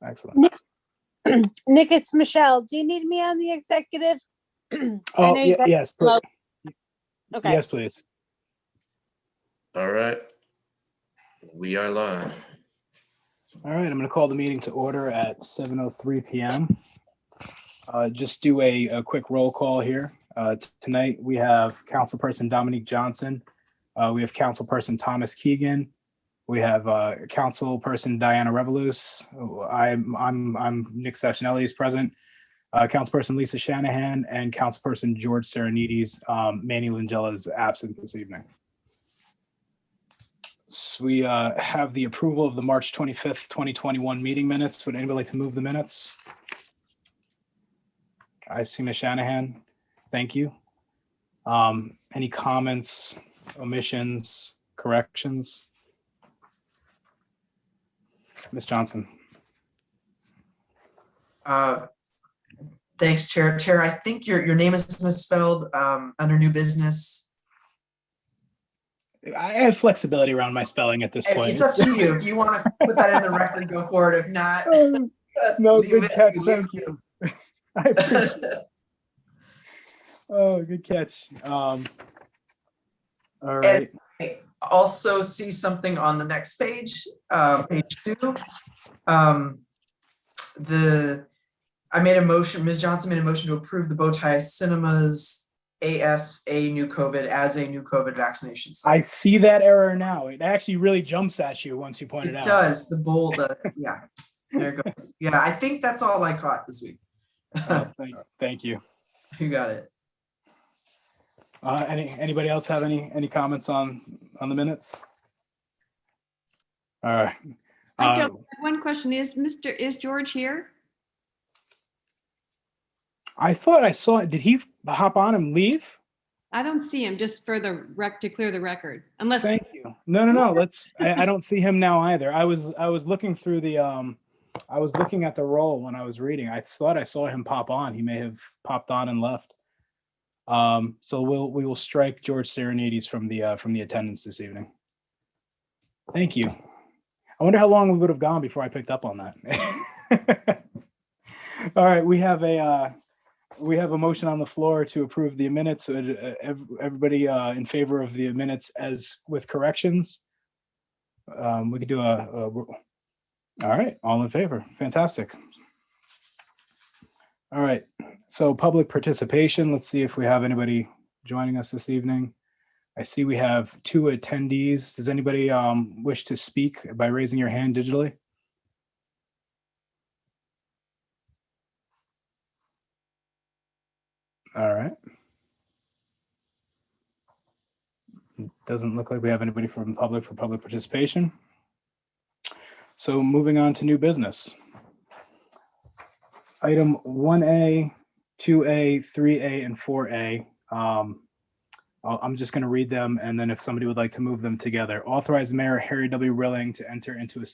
Excellent. Nick, it's Michelle. Do you need me on the executive? Oh, yes, please. Okay. Yes, please. All right. We are live. All right, I'm going to call the meeting to order at 7:03 p.m. Just do a quick roll call here. Tonight we have Councilperson Dominique Johnson. We have Councilperson Thomas Keegan. We have Councilperson Diana Revolus. I'm Nick Sessionelli is present. Councilperson Lisa Shanahan and Councilperson George Serenides. Manny Langella is absent this evening. So we have the approval of the March 25th, 2021 meeting minutes. Would anybody like to move the minutes? I see Ms. Shanahan. Thank you. Any comments, omissions, corrections? Ms. Johnson. Thanks, Chair. Chair, I think your name is misspelled under new business. I have flexibility around my spelling at this point. It's up to you. If you want to put that in the record, go for it. If not, no, good catch. Thank you. I appreciate it. Oh, good catch. All right. And I also see something on the next page, page 2. I made a motion, Ms. Johnson made a motion to approve the Bowtie Cinemas ASA new COVID as a new COVID vaccination site. I see that error now. It actually really jumps at you once you point it out. It does, the bold, yeah, there it goes. Yeah, I think that's all I caught this week. Thank you. You got it. Anybody else have any comments on the minutes? All right. I don't. One question is George here? I thought I saw it. Did he hop on and leave? I don't see him, just for the to clear the record. Unless. Thank you. No. I don't see him now either. I was looking through the I was looking at the roll when I was reading. I thought I saw him pop on. He may have popped on and left. So we will strike George Serenides from the attendance this evening. Thank you. I wonder how long we would have gone before I picked up on that. All right, we have a motion on the floor to approve the minutes. Everybody in favor of the minutes as with corrections? We could do all right, all in favor. Fantastic. All right, so public participation. Let's see if we have anybody joining us this evening. I see we have 2 attendees. Does anybody wish to speak by raising your hand digitally? All right. Doesn't look like we have anybody from public for public participation. So moving on to new business. Item 1A, 2A, 3A, and 4A. I'm just going to read them, and then if somebody would like to move them together. Authorize Mayor Harry W. Rilling to enter into a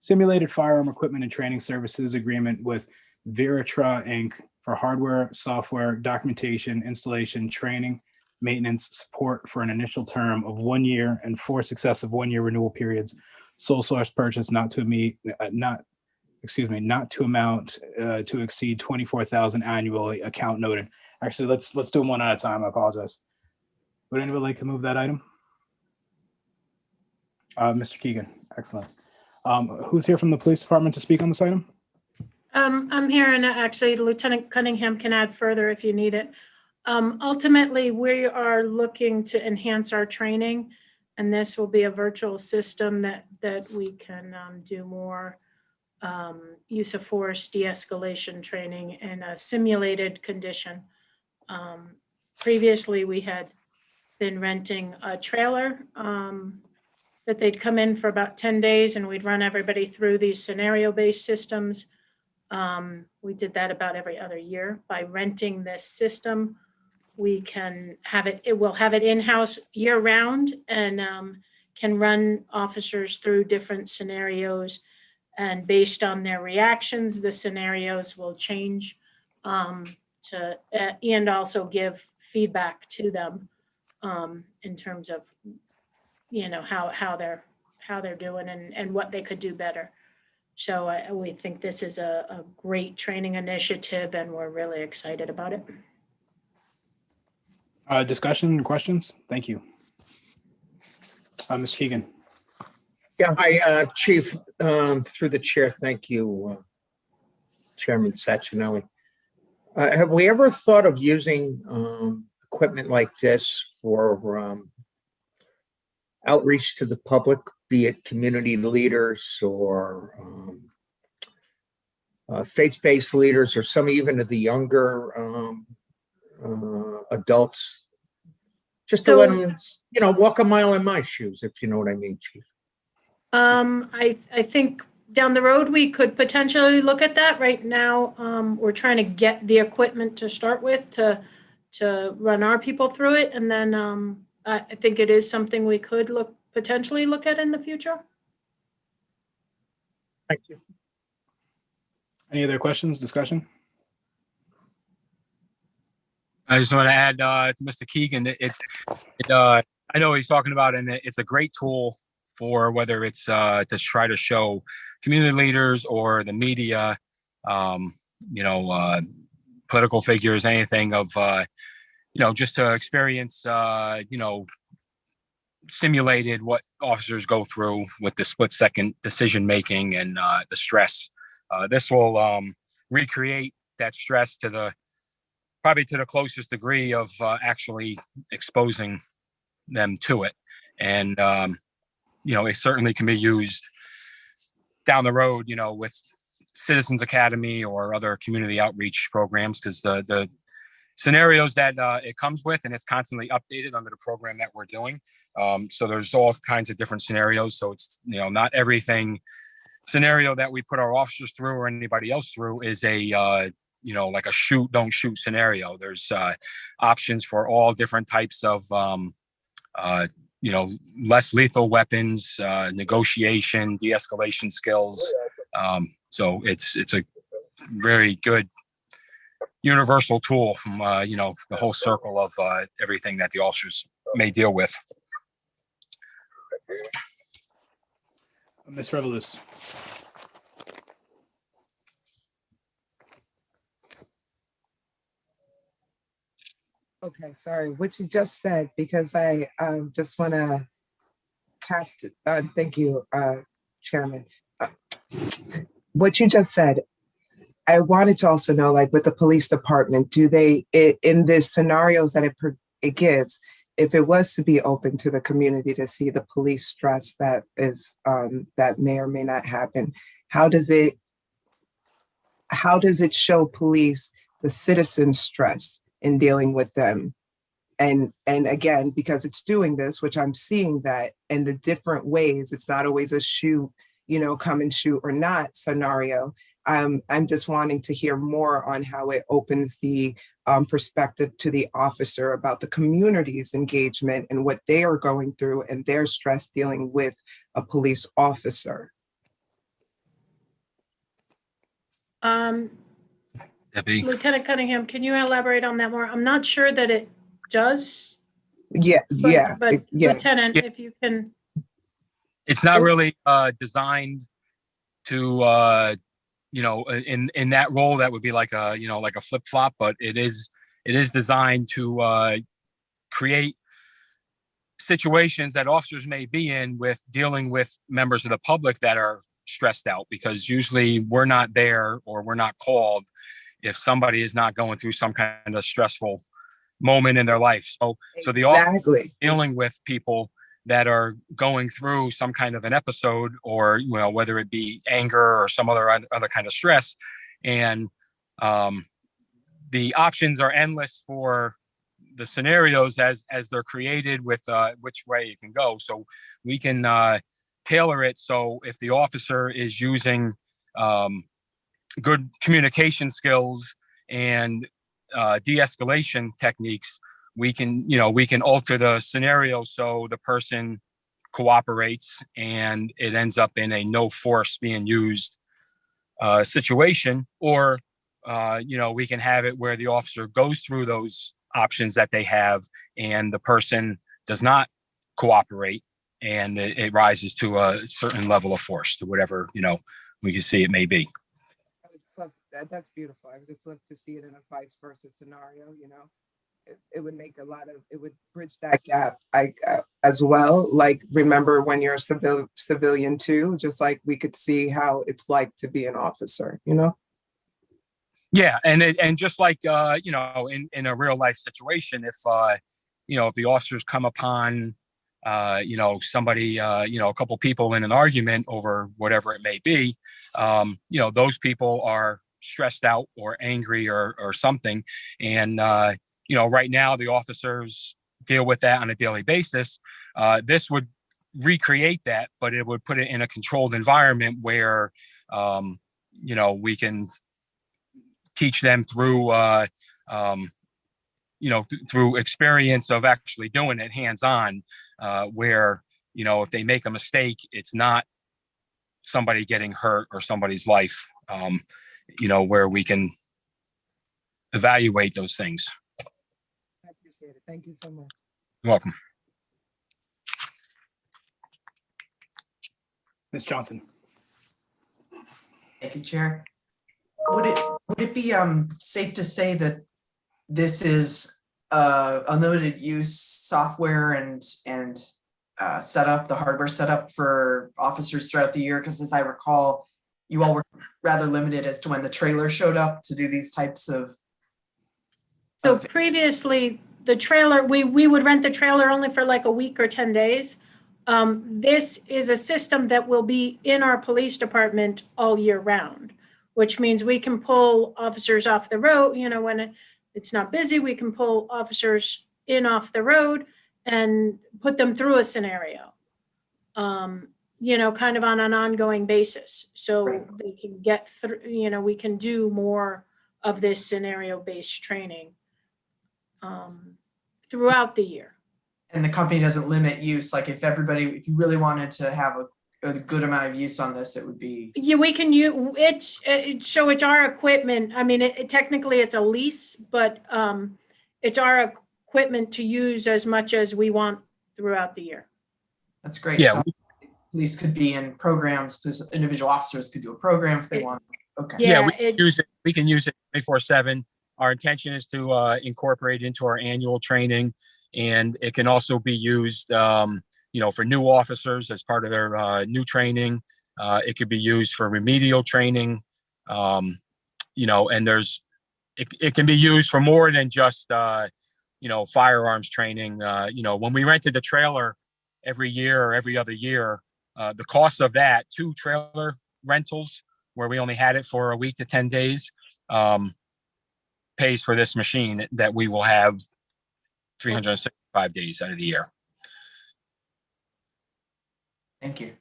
simulated firearm equipment and training services agreement with Veritra Inc. for hardware, software, documentation, installation, training, maintenance, support for an initial term of 1 year and 4 successive 1-year renewal periods. Sole source purchase not to amount to exceed $24,000 annually. Account noted. Actually, let's do them one at a time. I apologize. Would anybody like to move that item? Mr. Keegan, excellent. Who's here from the police department to speak on this item? I'm here, and actually Lieutenant Cunningham can add further if you need it. Ultimately, we are looking to enhance our training, and this will be a virtual system that we can do more use of force, de-escalation training in a simulated condition. Previously, we had been renting a trailer that they'd come in for about 10 days, and we'd run everybody through these scenario-based systems. We did that about every other year. By renting this system, we can have it will have it in-house year-round, and can run officers through different scenarios, and based on their reactions, the scenarios will change and also give feedback to them in terms of, how they're doing and what they could do better. So we think this is a great training initiative, and we're really excited about it. Discussion, questions? Thank you. Mr. Keegan. Yeah, hi, Chief, through the chair, thank you, Chairman Sachinelli. Have we ever thought of using equipment like this for outreach to the public, be it community leaders or faith-based leaders, or some even of the younger adults? Just to let them, walk a mile in my shoes, if you know what I mean, Chief. I think down the road, we could potentially look at that. Right now, we're trying to get the equipment to start with to run our people through it. And then I think it is something we could potentially look at in the future. Thank you. Any other questions, discussion? I just want to add to Mr. Keegan, I know what he's talking about, and it's a great tool for whether it's to try to show community leaders or the media, political figures, anything of, just to experience, simulated what officers go through with the split-second decision-making and the stress. This will recreate that stress probably to the closest degree of actually exposing them to it. And, it certainly can be used down the road, with Citizens Academy or other community outreach programs, because the scenarios that it comes with, and it's constantly updated under the program that we're doing. So there's all kinds of different scenarios. So it's, not everything scenario that we put our officers through or anybody else through is a, like a shoot, don't shoot scenario. There's options for all different types of, less lethal weapons, negotiation, de-escalation skills. So it's a very good universal tool from, the whole circle of everything that the officers may deal with. Ms. Revelous. Okay, sorry, what you just said, because I just want to thank you, Chairman. What you just said, I wanted to also know, like with the police department, do they, in the scenarios that it gives, if it was to be open to the community to see the police stress that is that may or may not happen, how does it show police the citizen stress in dealing with them? And again, because it's doing this, which I'm seeing that in the different ways, it's not always a shoot, come and shoot or not scenario. I'm just wanting to hear more on how it opens the perspective to the officer about the community's engagement and what they are going through and their stress dealing with a police officer. Debbie. Lieutenant Cunningham, can you elaborate on that more? I'm not sure that it does. Yeah, But yeah. Lieutenant, Yeah. if you can. It's not really designed to, in that role, that would be like a, like a flip flop, but it is designed to create situations that officers may be in with dealing with members of the public that are stressed out, because usually we're not there or we're not called if somebody is not going through some kind of stressful moment in their life. So the officer dealing with people that are going through some kind of an episode, or whether it be anger or some other kind of stress, and the options are endless for the scenarios as they're created with which way it can go. So we can tailor it so if the officer is using good communication skills and de-escalation techniques, we can alter the scenario so the person cooperates and it ends up in a no force being used situation, or we can have it where the officer goes through those options that they have and the person does not cooperate, and it rises to a certain level of force, to whatever we can see it may be. I would just love that's beautiful. I would just love to see it in a vice versa scenario, you know. It would make it would bridge that gap as well. Like, remember when you're a civilian too, just like we could see how it's like to be an officer, you know? Yeah. And just like, you know, in a real life situation, if, you know, if the officers come upon, you know, somebody, you know, a couple people in an argument over whatever it may be, you know, those people are stressed out or angry or something. And, you know, right now the officers deal with that on a daily basis. This would recreate that, but it would put it in a controlled environment where, you know, we can teach them through, you know, through experience of actually doing it hands-on, where, you know, if they make a mistake, it's not somebody getting hurt or somebody's life, you know, where we can evaluate those things. I appreciate it. Thank you so much. You're welcome. Ms. Johnson. Thank you, Chair. Would it be safe to say that this is unlimited use software and setup, the hardware setup for officers throughout the year? Because as I recall, you all were rather limited as to when the trailer showed up to do these types of. So previously, the trailer, we would rent the trailer only for like a week or 10 days. This is a system that will be in our police department all year round, which means we can pull officers off the road, you know, when it's not busy, we can pull officers in off the road and put them through a scenario, you know, kind of on an ongoing basis. So they can get through, you know, we can do more of this scenario-based training throughout the year. And the company doesn't limit use, like if you really wanted to have a good amount of use on this, it would be. Yeah, we can use it. So it's our equipment. I mean, technically it's a lease, but it's our equipment to use as much as we want throughout the year. That's great. Yeah. So police could be in programs, because individual officers could do a program if they want. Okay. Yeah, we can use it 24/7. Our intention is to incorporate into our annual training, and it can also be used, you know, for new officers as part of their new training. It could be used for remedial training, you know, and it can be used for more than just, you know, firearms training. You know, when we rented the trailer every year or every other year, the cost of that, 2 trailer rentals where we only had it for a week to 10 days, pays for this machine that we will have 365 days out of the year. Thank you.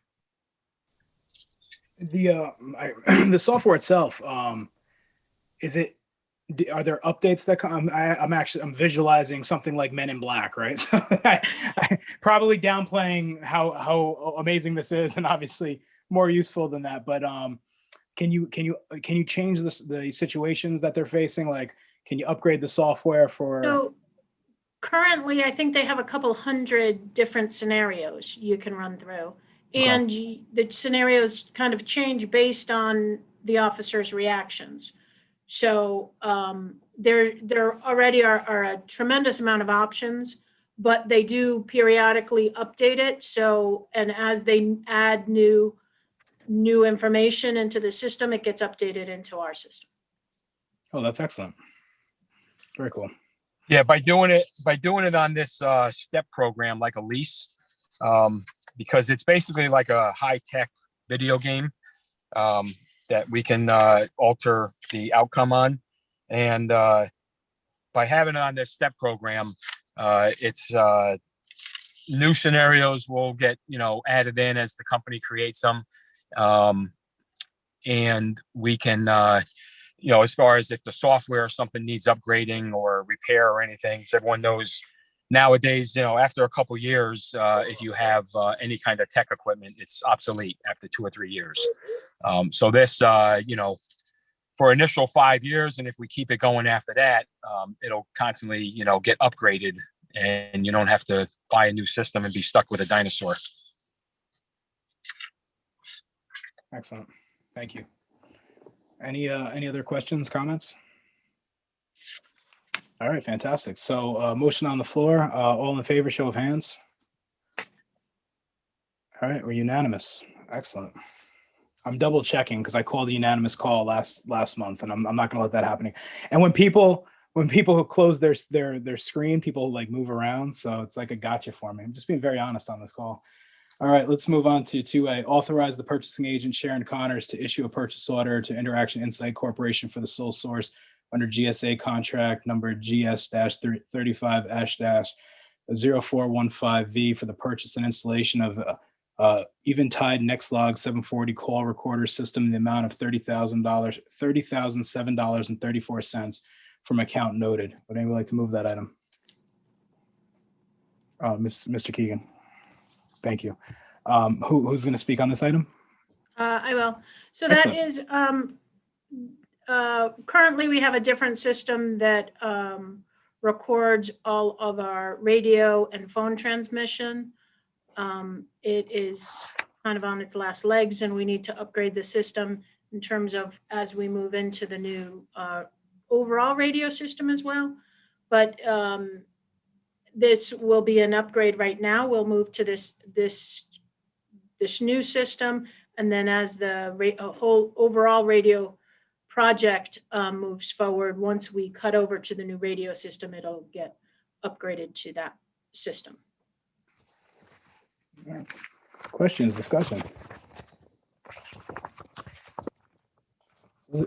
The software itself, is it? Are there updates that come? I'm visualizing something like Men in Black, right? So I probably downplaying how amazing this is, and obviously more useful than that. But can you change the situations that they're facing? Like, can you upgrade the software for? So currently, I think they have a couple hundred different scenarios you can run through. And the scenarios kind of change based on the officer's reactions. So there already are a tremendous amount of options, but they do periodically update it. So, and as they add new information into the system, it gets updated into our system. Oh, that's excellent. Very cool. Yeah, by doing it on this STEP program, like a lease, because it's basically like a high-tech video game that we can alter the outcome on. And by having it on this STEP program, it's new scenarios will get, you know, added in as the company creates them. And we can, you know, as far as if the software or something needs upgrading or repair or anything, so everyone knows nowadays, you know, after a couple years, if you have any kind of tech equipment, it's obsolete after 2 or 3 years. So this, you know, for initial 5 years, and if we keep it going after that, it'll constantly, you know, get upgraded, and you don't have to buy a new system and be stuck with a dinosaur. Excellent. Thank you. Any other questions, comments? All right, fantastic. So motion on the floor. All in favor, show of hands. All right, we're unanimous. Excellent. I'm double checking because I called a unanimous call last month, and I'm not gonna let that happen. And when people close their screen, people like move around, so it's like a gotcha for me. I'm just being very honest on this call. All right, let's move on to 2A. Authorize the purchasing agent Sharon Connors to issue a purchase order to Interaction Insight Corporation for the sole source under GSA contract number GS-35-0415V for the purchase and installation of Eventide Nextlog 740 call recorder system in the amount of $30,007.34 from account noted. Would anyone like to move that item? Mr. Keegan. Thank you. Who's going to speak on this item? I will. So that Excellent. is, currently we have a different system that records all of our radio and phone transmission. It is kind of on its last legs, and we need to upgrade the system in terms of as we move into the new overall radio system as well. But this will be an upgrade right now. We'll move to this new system, and then as the whole overall radio project moves forward, once we cut over to the new radio system, it'll get upgraded to that system. Questions, discussion.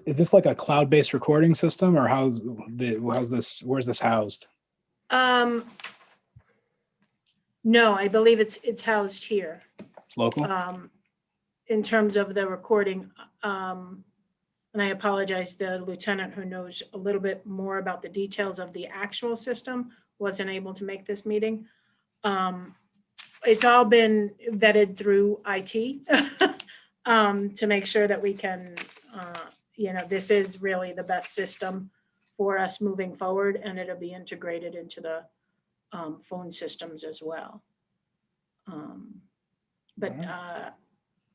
Is this like a cloud-based recording system, or where's this housed? No, I believe it's housed here. It's local? In terms of the recording, and I apologize, the lieutenant who knows a little bit more about the details of the actual system wasn't able to make this meeting. It's all been vetted through IT to make sure that we can, this is really the best system for us moving forward, and it'll be integrated into the phone systems as well. But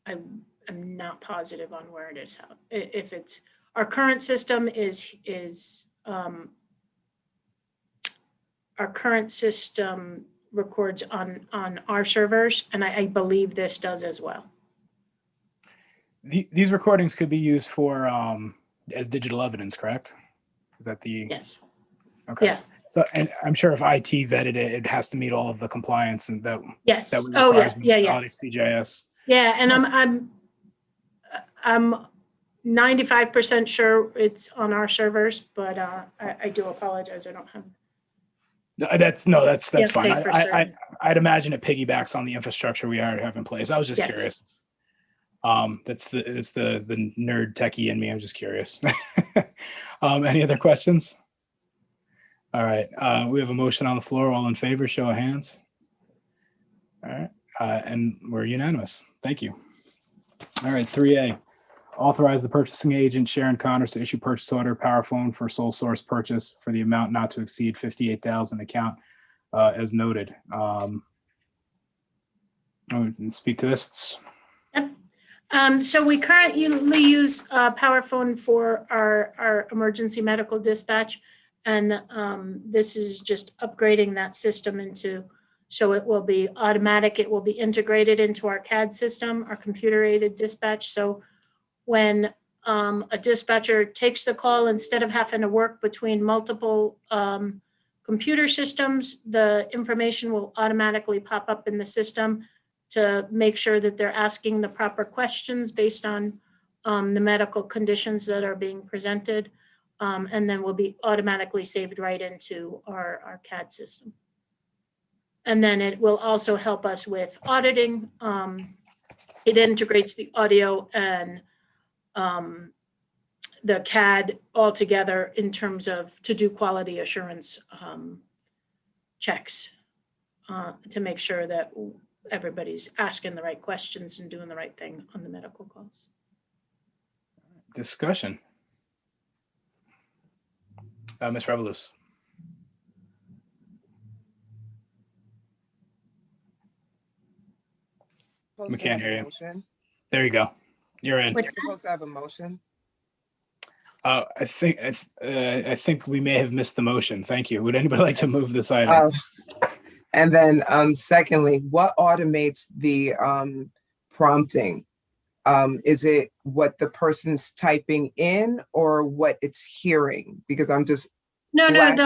I'm not positive on where it is. If it's our current system our current system records on our servers, and I believe this does as well. These recordings could be used for as digital evidence, correct? Is that the? Yes. Okay. Yeah. So, and I'm sure if IT vetted it, it has to meet all of the compliance and that. Yes. That Oh yeah. CJS. Yeah, and I'm 95% sure it's on our servers, but I do apologize. I don't have. That's Can't fine. say for certain. I'd imagine it piggybacks on the infrastructure we already have in place. I was just Yes. curious. It's the nerd techie in me. I'm just curious. Any other questions? All right. We have a motion on the floor. All in favor, show of hands. All right. And we're unanimous. Thank you. All right. 3A. Authorize the purchasing agent Sharon Connors to issue purchase order PowerPhone for sole source purchase for the amount not to exceed $58,000 account as noted. Speak to this. Yep. So we currently use PowerPhone for our emergency medical dispatch, and this is just upgrading that system so it will be automatic. It will be integrated into our CAD system, our computer-aided dispatch. So when a dispatcher takes the call, instead of having to work between multiple computer systems, the information will automatically pop up in the system to make sure that they're asking the proper questions based on the medical conditions that are being presented, and then will be automatically saved right into our CAD system. And then it will also help us with auditing. It integrates the audio and the CAD all together in terms of to do quality assurance checks to make sure that everybody's asking the right questions and doing the right thing on the medical calls. Discussion. Ms. Revolus. We can't hear you. There you go. You're in. What's Supposed to have a motion? I think we may have missed the motion. Thank you. Would anybody like to move this item? And then secondly, what automates the prompting? Is it what the person's typing in or what it's hearing? Because I'm just, No, Black-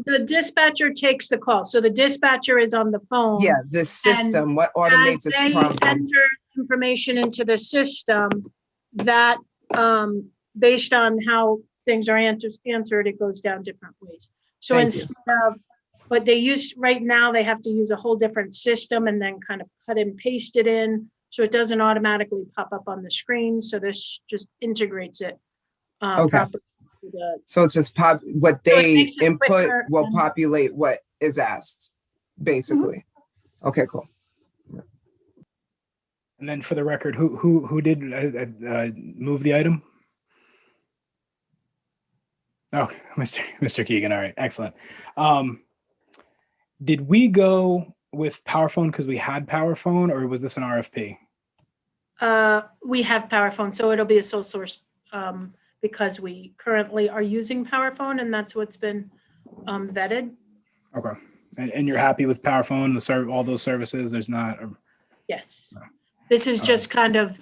the dispatcher takes the call. So the dispatcher is on the phone. yeah, the system, what automates As its they prompting? enter information into the system, that, based on how things are answered, it goes down different ways. So Thank you. instead of, but they use, right now, they have to use a whole different system and then kind of cut and paste it in. So it doesn't automatically pop up on the screen. So this just integrates it. Okay. Properly to the- So it's just what So it they makes it input quicker will and- populate what is asked, basically. Okay, cool. And then for the record, who did move the item? Oh, Mr. Keegan. All right, excellent. Did we go with PowerPhone because we had PowerPhone, or was this an RFP? We have PowerPhone, so it'll be a sole source because we currently are using PowerPhone and that's what's been vetted. Okay, and you're happy with PowerPhone, all those services? There's not. Yes. This is just kind of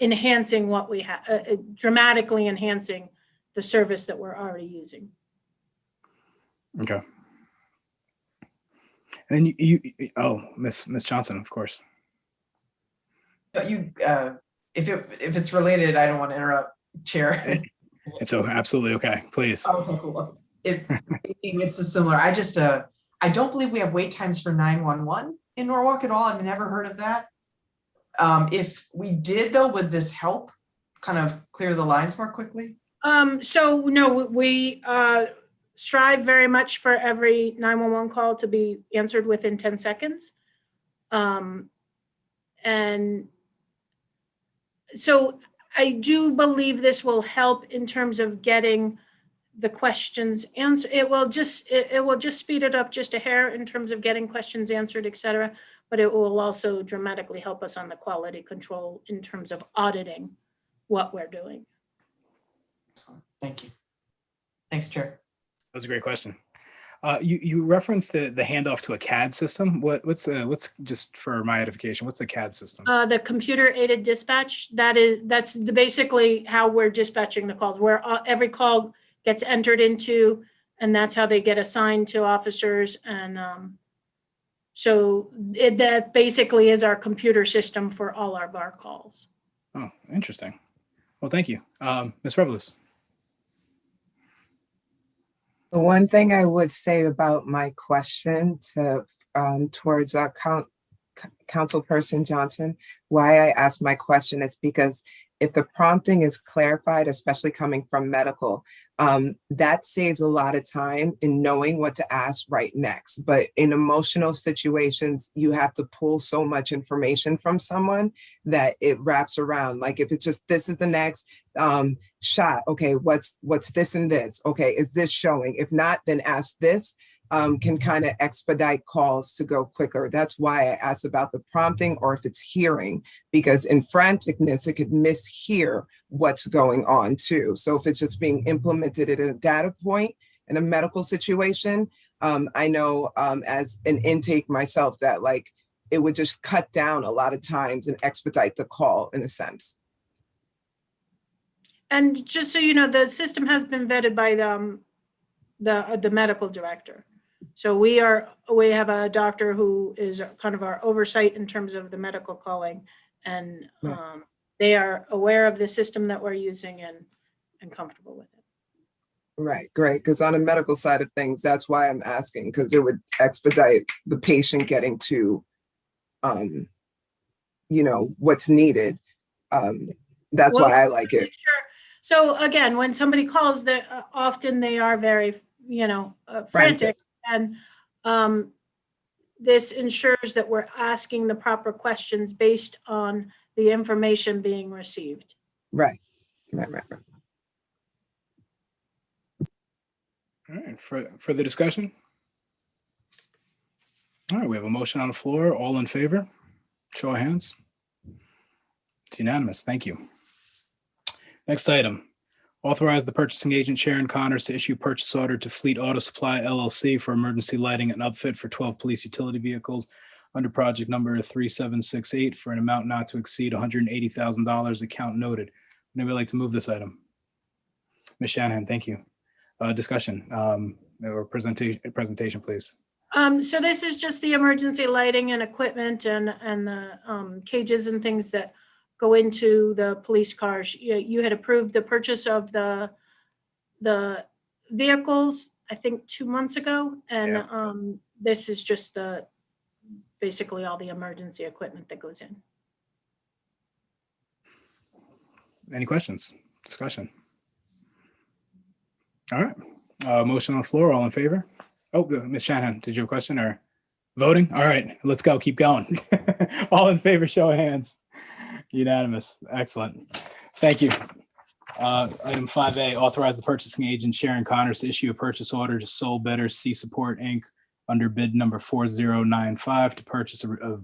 enhancing what we have, dramatically enhancing the service that we're already using. Okay. And you Miss Johnson, of course. You, if it's related, I don't want to interrupt, Chair. It's absolutely okay. Please. Oh, okay, cool. It's a similar, I don't believe we have wait times for 911 in Norwalk at all. I've never heard of that. If we did though, would this help kind of clear the lines more quickly? So no, we strive very much for every 911 call to be answered within 10 seconds. And so I do believe this will help in terms of getting the questions answered. It will just speed it up just a hair in terms of getting questions answered, et cetera. But it will also dramatically help us on the quality control in terms of auditing what we're doing. Excellent. Thank you. Thanks, Chair. That was a great question. You referenced the handoff to a CAD system. What's just for my edification? What's the CAD system? The computer aided dispatch. That's basically how we're dispatching the calls. Where every call gets entered into, and that's how they get assigned to officers. And so that basically is our computer system for all of our calls. Oh, interesting. Well, thank you, Ms. Revelous. The one thing I would say about my question towards Councilperson Johnson, why I asked my question is because if the prompting is clarified, especially coming from medical, that saves a lot of time in knowing what to ask right next. But in emotional situations, you have to pull so much information from someone that it wraps around. Like if it's just, this is the next shot. Okay, what's this and this? Okay, is this showing? If not, then ask this. Can kind of expedite calls to go quicker. That's why I asked about the prompting or if it's hearing, because in franticness, it could mishear what's going on too. So if it's just being implemented at a data point in a medical situation, I know as an intake myself that like it would just cut down a lot of times and expedite the call in a sense. And just so you know, the system has been vetted by the medical director. So we have a doctor who is kind of our oversight in terms of the medical calling, and they are aware of the system that we're using and comfortable with it. Right, great. Because on the medical side of things, that's why I'm asking, because it would expedite the patient getting to, what's needed. That's why I like it. Sure. So again, when somebody calls, often they are very, frantic. And this ensures that we're asking the proper questions based on the information being received. Right. All right, for the discussion. All right, we have a motion on the floor. All in favor? Show of hands. It's unanimous. Thank you. Next item, authorize the purchasing agent Sharon Connors to issue purchase order to Fleet Auto Supply LLC for emergency lighting and upfit for 12 police utility vehicles under project number 3768 for an amount not to exceed $180,000, account noted. Would anybody like to move this item? Ms. Shanahan, thank you. Discussion or presentation, please. So this is just the emergency lighting and equipment and the cages and things that go into the police cars. You had approved the purchase of the vehicles, I think 2 months ago. And this is just basically all the emergency equipment that goes in. Any questions? Discussion? All right. Motion on the floor. All in favor? Oh, Ms. Shanahan, did you have a question or voting? All right, let's go. Keep going. All in favor, show of hands. Unanimous. Excellent. Thank you. Item 5A, authorize the purchasing agent Sharon Connors to issue a purchase order to Sole Bidder Sea Support Inc. under bid number 4095 to purchase a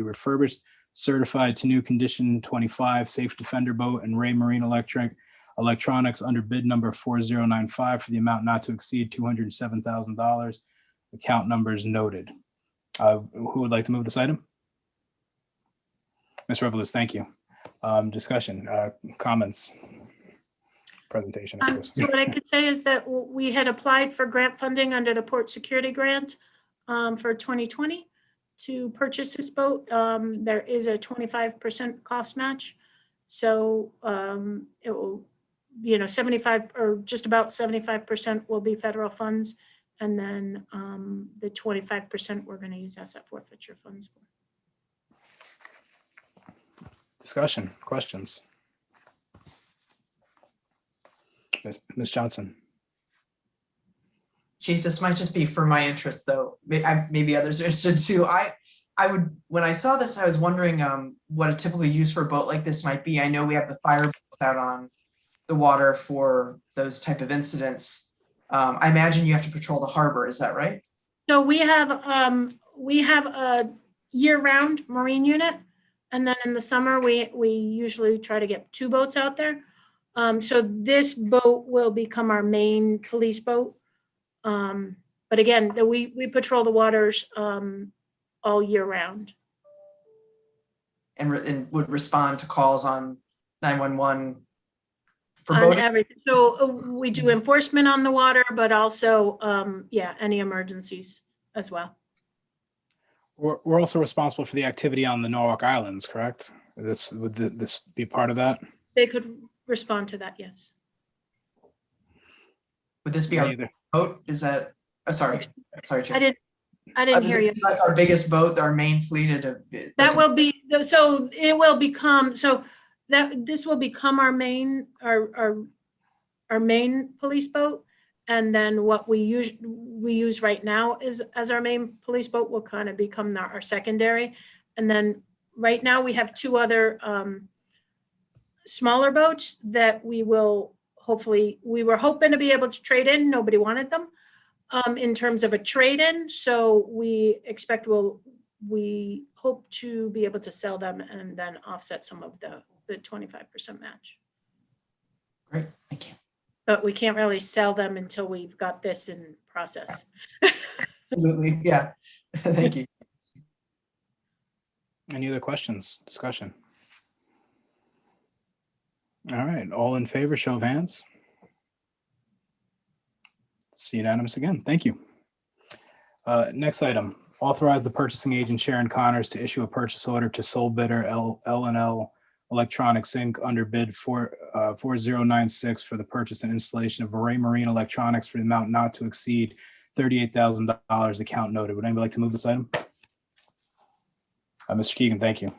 refurbished, certified to new condition 25 Safe Defender boat and Ray Marine Electronics under bid number 4095 for the amount not to exceed $207,000. Account numbers noted. Who would like to move this item? Ms. Revelous, thank you. Discussion, comments, presentation. of course. So what I could say is that we had applied for grant funding under the Port Security Grant for 2020 to purchase this boat. There is a 25% cost match. So it will, 75 or just about 75% will be federal funds. And then the 25% we're going to use asset forfeiture funds for. Discussion, questions? Ms. Johnson. Chief, this might just be for my interest, though. Maybe others are interested too. I would, when I saw this, I was wondering what a typical use for a boat like this might be. I know we have the fire boats out on the water for those type of incidents. I imagine you have to patrol the harbor. Is that right? So we have a year-round marine unit, and then in the summer we usually try to get 2 boats out there. So this boat will become our main police boat. But again, we patrol the waters all year round. And would respond to calls on 911 for On boating? everything. So we do enforcement on the water, but also, any emergencies as well. We're also responsible for the activity on the Norwalk Islands, correct? Would this be part of that? They could respond to that, yes. Would this be our boat? Is that, sorry, Chair. I didn't hear you. Like our biggest boat, our main fleet. That will be, so it will become, so that this will become our main, our main police boat. And then what we use right now is as our main police boat will kind of become our secondary. And then right now we have 2 other smaller boats that we will hopefully, we were hoping to be able to trade in. Nobody wanted them in terms of a trade-in. So we expect we hope to be able to sell them and then offset some of the 25% match. Great, thank you. But we can't really sell them until we've got this in process. Absolutely, yeah. Thank you. Any other questions, discussion? All right, all in favor, show of hands. It's unanimous again. Thank you. Next item, authorize the purchasing agent Sharon Connors to issue a purchase order to Sole Bidder L&L Electronics Inc. under bid 4096 for the purchase and installation of Ray Marine Electronics for the amount not to exceed $38,000. Account noted. Would anybody like to move this item? Mr. Keegan, thank you.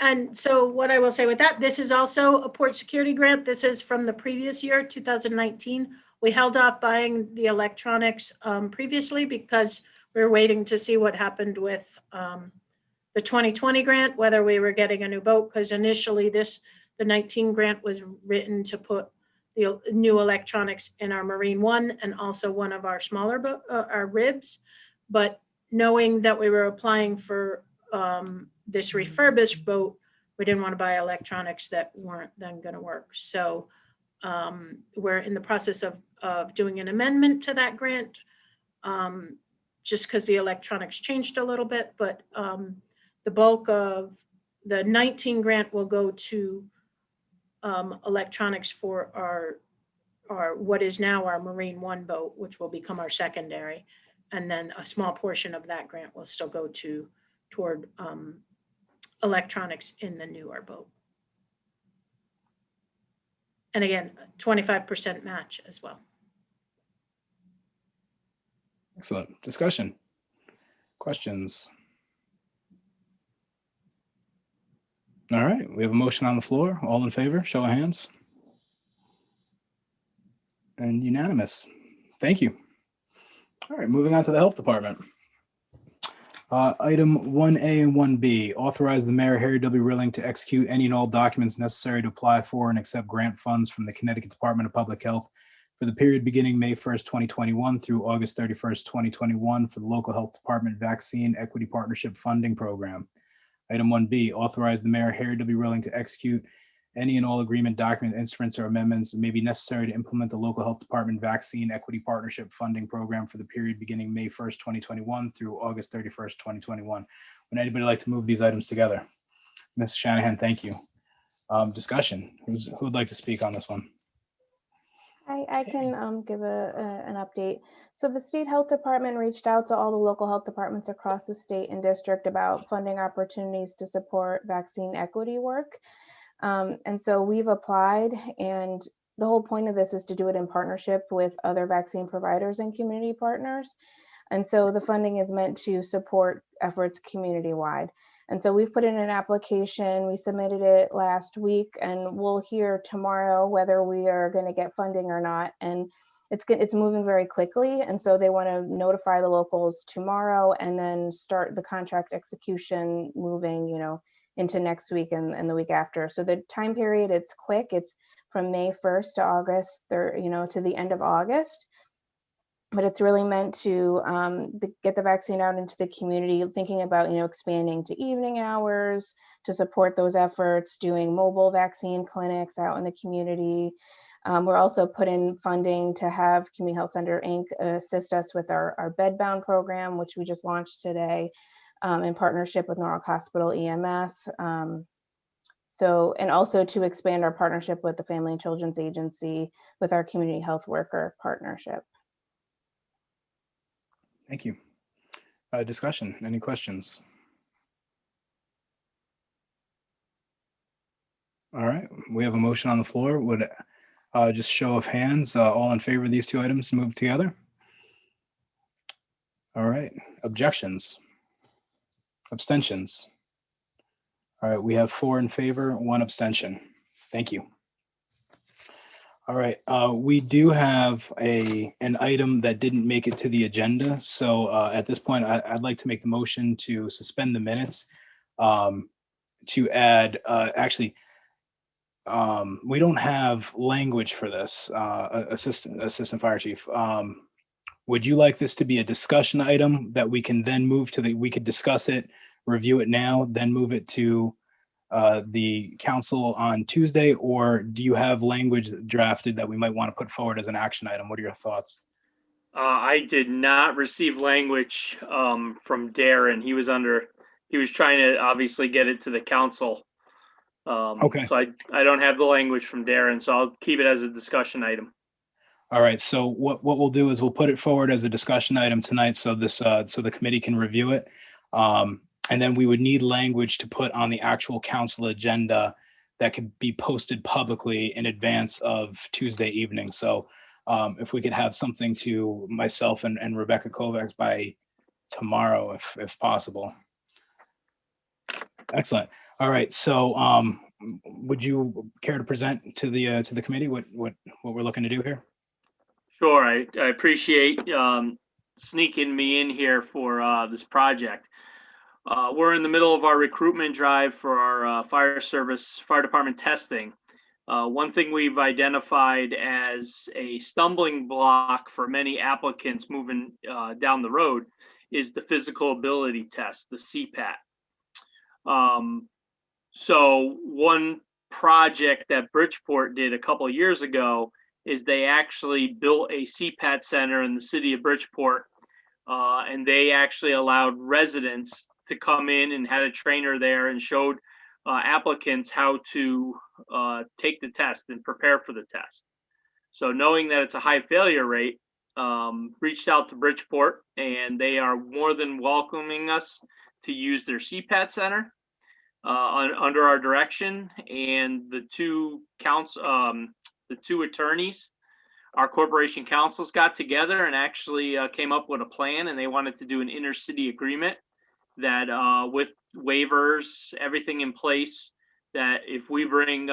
And so what I will say with that, this is also a port security grant. This is from the previous year, 2019. We held off buying the electronics previously because we were waiting to see what happened with the 2020 grant, whether we were getting a new boat, because initially the 19 grant was written to put the new electronics in our Marine One and also one of our smaller our ribs. But knowing that we were applying for this refurbished boat, we didn't want to buy electronics that weren't then going to work. So we're in the process of doing an amendment to that grant, just because the electronics changed a little bit, but the bulk of the 19 grant will go to electronics for our what is now our Marine One boat, which will become our secondary. And then a small portion of that grant will still go toward electronics in the newer boat. And again, 25% match as well. Excellent. Discussion. Questions? All right, we have a motion on the floor. All in favor, show of hands. And unanimous. Thank you. All right, moving on to the Health Department. Item 1A and 1B, authorize the mayor, Harry W. Rilling, to execute any and all documents necessary to apply for and accept grant funds from the Connecticut Department of Public Health for the period beginning May 1st, 2021 through August 31st, 2021 for the local health department vaccine equity partnership funding program. Item 1B, authorize the mayor, Harry W. Rilling, to execute any and all agreement, document, instruments, or amendments that may be necessary to implement the local health department vaccine equity partnership funding program for the period beginning May 1st, 2021 through August 31st, 2021. Would anybody like to move these items together? Ms. Shanahan, thank you. Discussion. Who would like to speak on this one? I can give an update. So the state health department reached out to all the local health departments across the state and district about funding opportunities to support vaccine equity work. And so we've applied, and the whole point of this is to do it in partnership with other vaccine providers and community partners. And so the funding is meant to support efforts community-wide. And so we've put in an application, we submitted it last week, and we'll hear tomorrow whether we are going to get funding or not. And it's moving very quickly. And so they want to notify the locals tomorrow and then start the contract execution moving, into next week and the week after. So the time period, it's quick. It's from May 1st to August, to the end of August. But it's really meant to get the vaccine out into the community, thinking about, expanding to evening hours to support those efforts, doing mobile vaccine clinics out in the community. We're also putting funding to have Community Health Center Inc. assist us with our bedbound program, which we just launched today in partnership with Norwalk Hospital EMS. And also to expand our partnership with the Family and Children's Agency with our community health worker partnership. Thank you. Discussion, any questions? All right, we have a motion on the floor. Would just show of hands, all in favor of these two items move together? All right, objections? Abstentions? All right, we have 4 in favor, 1 abstention. Thank you. All right, we do have an item that didn't make it to the agenda. So at this point, I'd like to make the motion to suspend the minutes to add, we don't have language for this, Assistant Fire Chief. Would you like this to be a discussion item that we can then move to we could discuss it, review it now, then move it to the council on Tuesday, or do you have language drafted that we might want to put forward as an action item? What are your thoughts? I did not receive language from Darren. He was trying to obviously get it to the council. Okay. So I don't have the language from Darren, so I'll keep it as a discussion item. All right. So what we'll do is we'll put it forward as a discussion item tonight, so so the committee can review it. And then we would need language to put on the actual council agenda that could be posted publicly in advance of Tuesday evening. So if we could have something to myself and Rebecca Kovacs by tomorrow, if possible. Excellent. All right. So would you care to present to the committee what we're looking to do here? Sure. I appreciate sneaking me in here for this project. We're in the middle of our recruitment drive for our fire department testing. One thing we've identified as a stumbling block for many applicants moving down the road is the physical ability test, the CPAT. So one project that Bridgeport did a couple of years ago is they actually built a CPAT center in the city of Bridgeport, and they actually allowed residents to come in and had a trainer there and showed applicants how to take the test and prepare for the test. So knowing that it's a high failure rate, reached out to Bridgeport, and they are more than welcoming us to use their CPAT center under our direction. And the two attorneys, our corporation councils, got together and actually came up with a plan, and they wanted to do an intercity agreement that with waivers, everything in place, that if we bring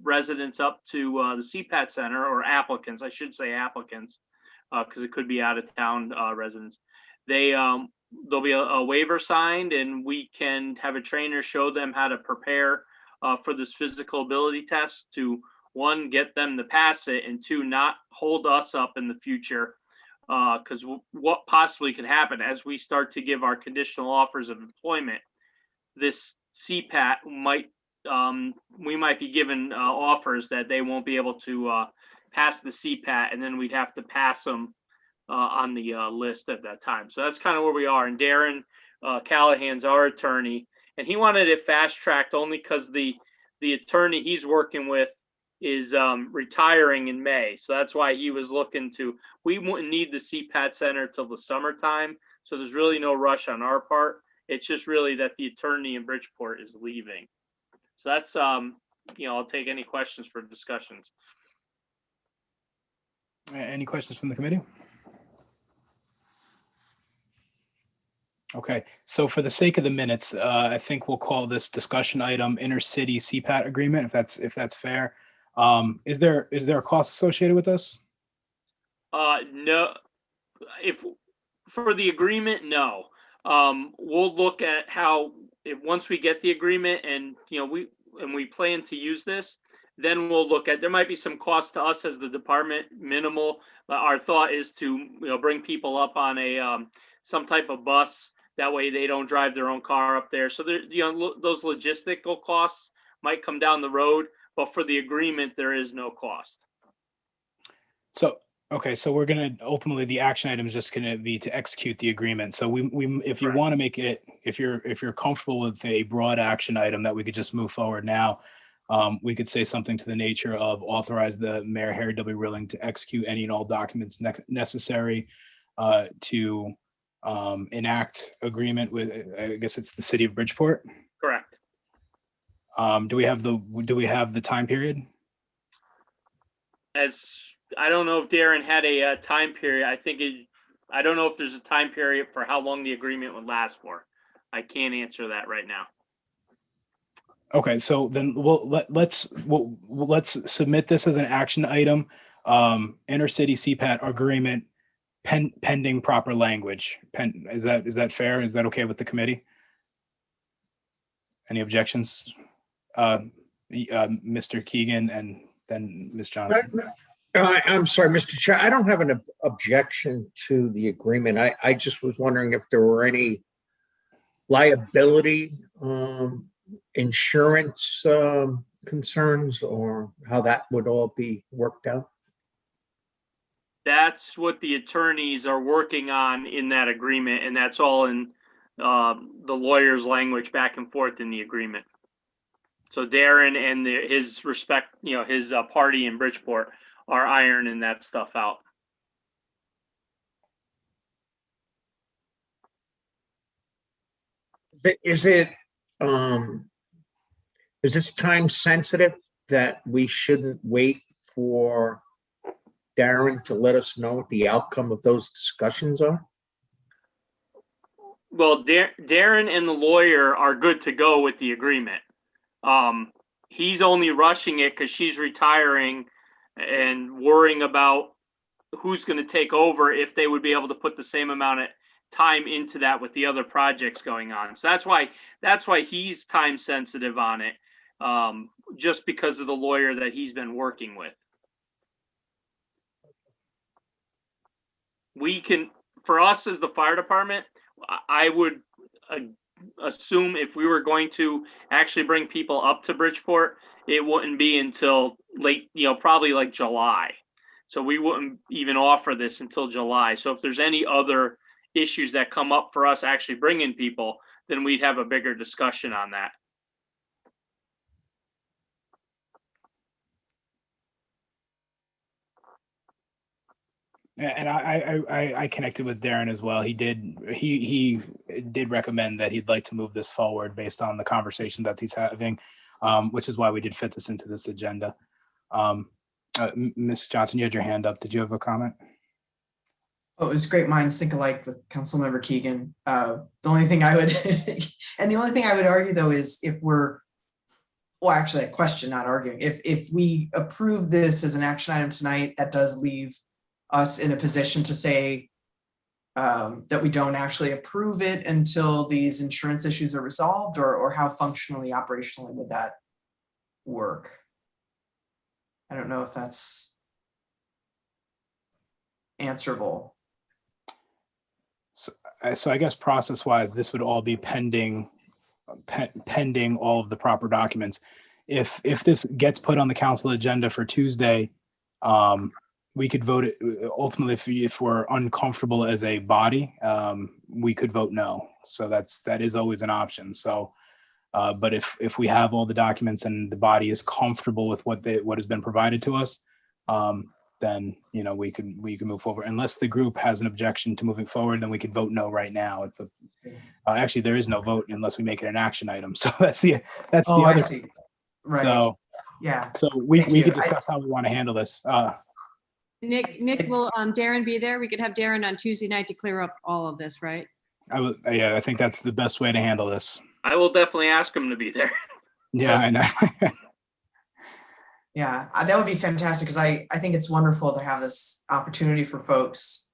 residents up to the CPAT center, or applicants, I should say applicants, because it could be out of town residents, there'll be a waiver signed, and we can have a trainer show them how to prepare for this physical ability test to, one, get them to pass it, and two, not hold us up in the future. Because what possibly could happen as we start to give our conditional offers of employment, this CPAT might, we might be given offers that they won't be able to pass the CPAT, and then we'd have to pass them on the list at that time. So that's kind of where we are. And Darren Callahan's our attorney, and he wanted it fast tracked only because the attorney he's working with is retiring in May. So that's why he was looking to, we wouldn't need the CPAT center till the summertime. So there's really no rush on our part. It's just really that the attorney in Bridgeport is leaving. So that's, I'll take any questions for discussions. Any questions from the committee? Okay, so for the sake of the minutes, I think we'll call this discussion item intercity CPAT agreement, if that's fair. Is there a cost associated with this? No, if for the agreement, no. We'll look at how, once we get the agreement and we plan to use this, then we'll look at, there might be some cost to us as the department, minimal. Our thought is to bring people up on a some type of bus. That way they don't drive their own car up there. So there, those logistical costs might come down the road, but for the agreement, there is no cost. So, okay, so we're gonna, ultimately, the action item is just gonna be to execute the agreement. So we if you want to make it, if you're comfortable with a broad action item that we could just move forward now, we could say something to the nature of authorize the Mayor Harry W. Rilling to execute any and all documents necessary to enact agreement with, I guess it's the city of Bridgeport. Correct. Do we have the time period? As I don't know if Darren had a time period. I don't know if there's a time period for how long the agreement would last for. I can't answer that right now. Okay, so then let's submit this as an action item. Intercity CPAT agreement pending proper language. Is that fair? Is that okay with the committee? Any objections? Mr. Keegan and then Ms. Johnson. I'm sorry, Mr. Chair. I don't have an objection to the agreement. I just was wondering if there were any liability insurance concerns, or how that would all be worked out. That's what the attorneys are working on in that agreement, and that's all in the lawyer's language back and forth in the agreement. So Darren and his party in Bridgeport are ironing that stuff out. Is this time sensitive that we shouldn't wait for Darren to let us know what the outcome of those discussions are? Well, Darren and the lawyer are good to go with the agreement. He's only rushing it because she's retiring and worrying about who's going to take over, if they would be able to put the same amount of time into that with the other projects going on. So that's why he's time sensitive on it, just because of the lawyer that he's been working with. We can, for us as the fire department, I would assume if we were going to actually bring people up to Bridgeport, it wouldn't be until late, probably like July. So we wouldn't even offer this until July. So if there's any other issues that come up for us actually bringing people, then we'd have a bigger discussion on that. And I connected with Darren as well. He did recommend that he'd like to move this forward based on the conversation that he's having, which is why we did fit this into this agenda. Ms. Johnson, you had your hand up. Did you have a comment? Oh, it was great minds think alike with Councilmember Keegan. The only thing I would, and the only thing I would argue though is if we're, well, actually a question, not arguing. If we approve this as an action item tonight, that does leave us in a position to say that we don't actually approve it until these insurance issues are resolved, or how functionally, operationally would that work? I don't know if that's answerable. So I guess process-wise, this would all be pending all of the proper documents. If this gets put on the council agenda for Tuesday, we could vote it. Ultimately, if we're uncomfortable as a body, we could vote no. So that is always an option. So, but if we have all the documents and the body is comfortable with what has been provided to us, then we can move forward. Unless the group has an objection to moving forward, then we could vote no right now. Actually there is no vote unless we make it an action item. So that's the Oh, other. I see. Right. So yeah. So we could discuss how we want to handle this. Nick, will Darren be there? We could have Darren on Tuesday night to clear up all of this, right? I think that's the best way to handle this. I will definitely ask him to be there. Yeah, I know. Yeah, that would be fantastic, because I think it's wonderful to have this opportunity for folks,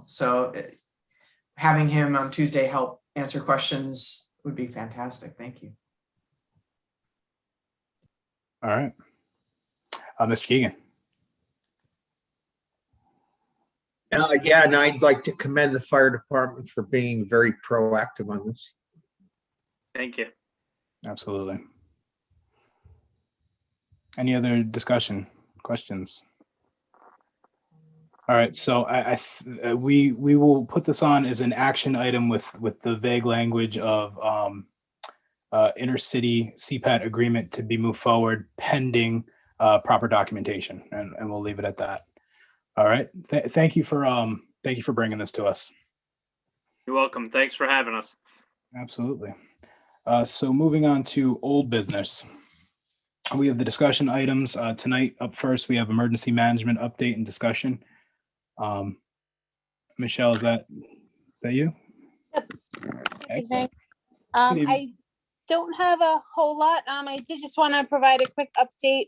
so having him on Tuesday help answer questions would be fantastic. Thank you. All right. Mr. Keegan. Yeah, and I'd like to commend the fire department for being very proactive on this. Thank you. Absolutely. Any other discussion, questions? All right, so we will put this on as an action item with the vague language of intercity CPAT agreement to be moved forward pending proper documentation, and we'll leave it at that. All right, thank you for bringing this to us. You're welcome. Thanks for having us. Absolutely. So moving on to old business. We have the discussion items tonight. Up first, we have emergency management update and discussion. Michelle, is that you? Yep. Excellent. Good evening. I don't have a whole lot. I did just want to provide a quick update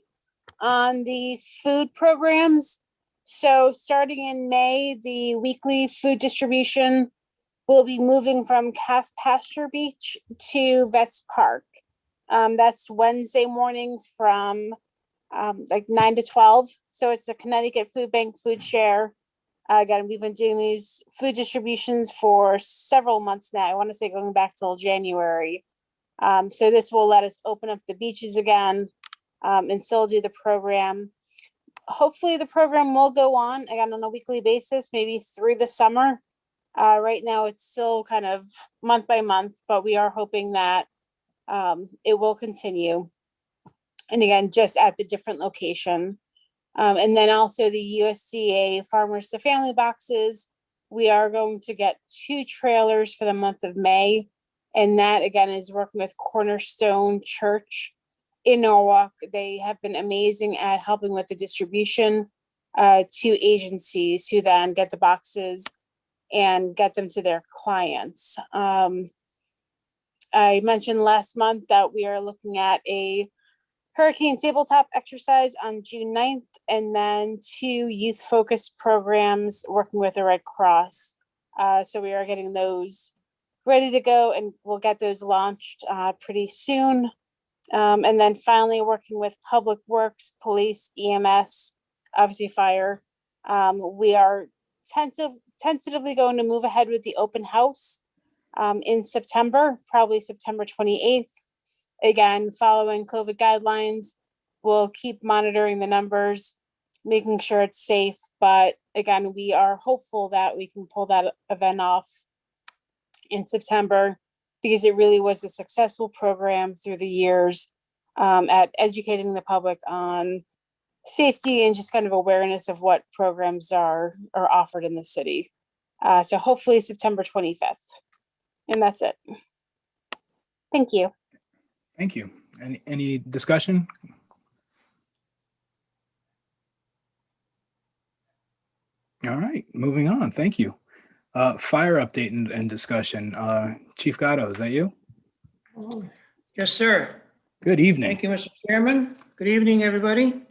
on the food programs. So starting in May, the weekly food distribution will be moving from Calf Pasture Beach to Vets Park. That's Wednesday mornings from like 9 to 12. So it's the Connecticut Food Bank food share. Again, we've been doing these food distributions for several months now. I want to say going back till January. So this will let us open up the beaches again and still do the program. Hopefully the program will go on again on a weekly basis, maybe through the summer. Right now it's still kind of month by month, but we are hoping that it will continue. And again, just at the different location. And then also the USDA Farmers to Family boxes. We are going to get 2 trailers for the month of May. And that again is working with Cornerstone Church in Norwalk. They have been amazing at helping with the distribution to agencies who then get the boxes and get them to their clients. I mentioned last month that we are looking at a hurricane tabletop exercise on June 9th, and then 2 youth-focused programs working with the Red Cross. So we are getting those ready to go, and we'll get those launched pretty soon. And then finally working with Public Works, Police, EMS, obviously fire. We are tentatively going to move ahead with the open house in September, probably September 28th. Again, following COVID guidelines, we'll keep monitoring the numbers, making sure it's safe. But again, we are hopeful that we can pull that event off in September because it really was a successful program through the years at educating the public on safety and just kind of awareness of what programs are offered in the city. So hopefully September 25th. And that's it. Thank you. Thank you. Any discussion? All right, moving on. Thank you. Fire update and discussion. Chief Gatto, is that you? Yes, sir. Good evening. Thank you, Mr. Chairman. Good evening, everybody.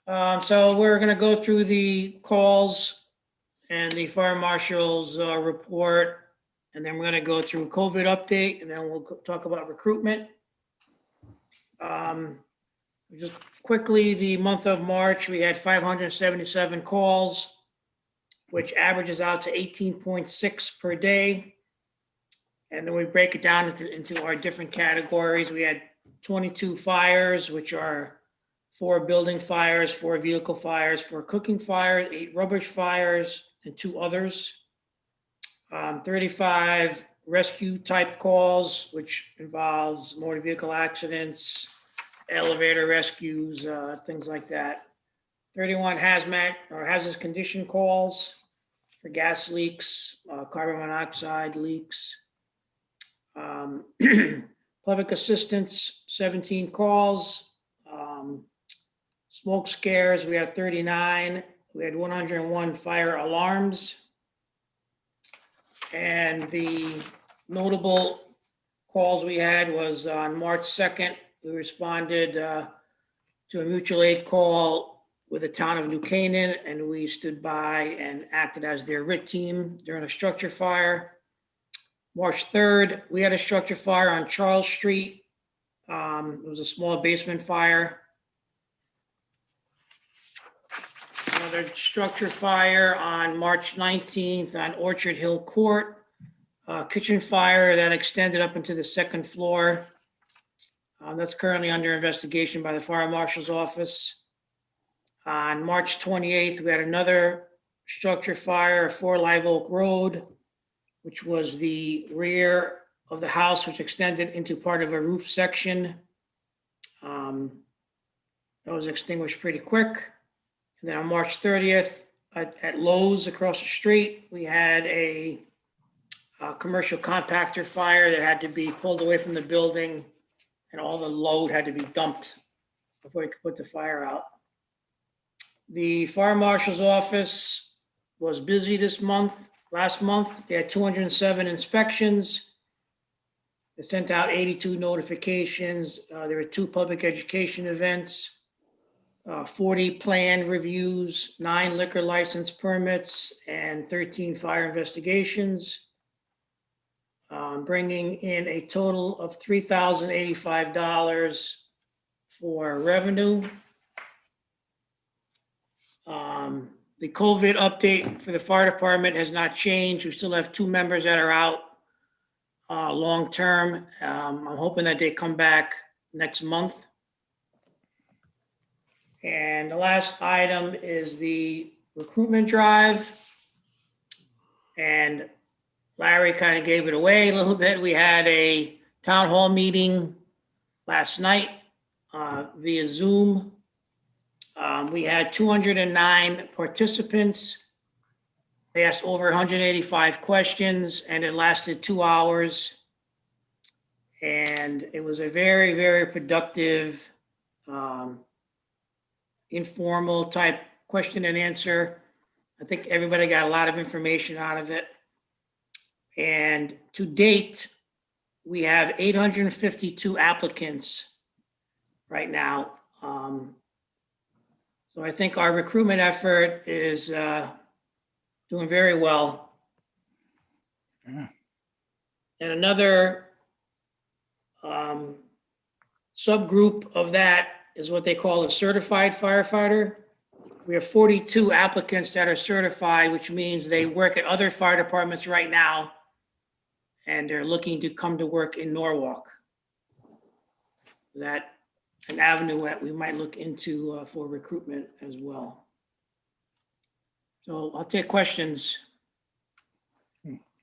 So we're going to go through the calls and the fire marshal's report, and then we're going to go through COVID update, and then we'll talk about recruitment. Just quickly, the month of March, we had 577 calls, which averages out to 18.6 per day. And then we break it down into our different categories. We had 22 fires, which are 4 building fires, 4 vehicle fires, 4 cooking fires, 8 rubbish fires, and 2 others. 35 rescue type calls, which involves motor vehicle accidents, elevator rescues, things like that. 31 hazmat or hazardous condition calls for gas leaks, carbon monoxide leaks. Public assistance, 17 calls. Smoke scares, we had 39. We had 101 fire alarms. And the notable calls we had was on March 2nd, we responded to a mutual aid call with the town of New Canaan, and we stood by and acted as their RIT team during a structure fire. March 3rd, we had a structure fire on Charles Street. It was a small basement fire. Another structure fire on March 19th on Orchard Hill Court. Kitchen fire that extended up into the 2nd floor. That's currently under investigation by the fire marshal's office. On March 28th, we had another structure fire, 4 Live Oak Road, which was the rear of the house, which extended into part of a roof section. That was extinguished pretty quick. And then on March 30th, at Lowe's across the street, we had a commercial compactor fire that had to be pulled away from the building, and all the load had to be dumped before we could put the fire out. The fire marshal's office was busy this month. Last month, they had 207 inspections. They sent out 82 notifications. There were 2 public education events, 40 plan reviews, 9 liquor license permits, and 13 fire investigations, bringing in a total of $3,085 for revenue. The COVID update for the fire department has not changed. We still have 2 members that are out long-term. I'm hoping that they come back next month. And the last item is the recruitment drive. And Larry kind of gave it away a little bit. We had a town hall meeting last night via Zoom. We had 209 participants. They asked over 185 questions, and it lasted 2 hours. And it was a very, very productive, informal type question and answer. I think everybody got a lot of information out of it. And to date, we have 852 applicants right now. So I think our recruitment effort is doing very well. Yeah. And another subgroup of that is what they call a certified firefighter. We have 42 applicants that are certified, which means they work at other fire departments right now and they're looking to come to work in Norwalk. That an avenue that we might look into for recruitment as well. So I'll take questions.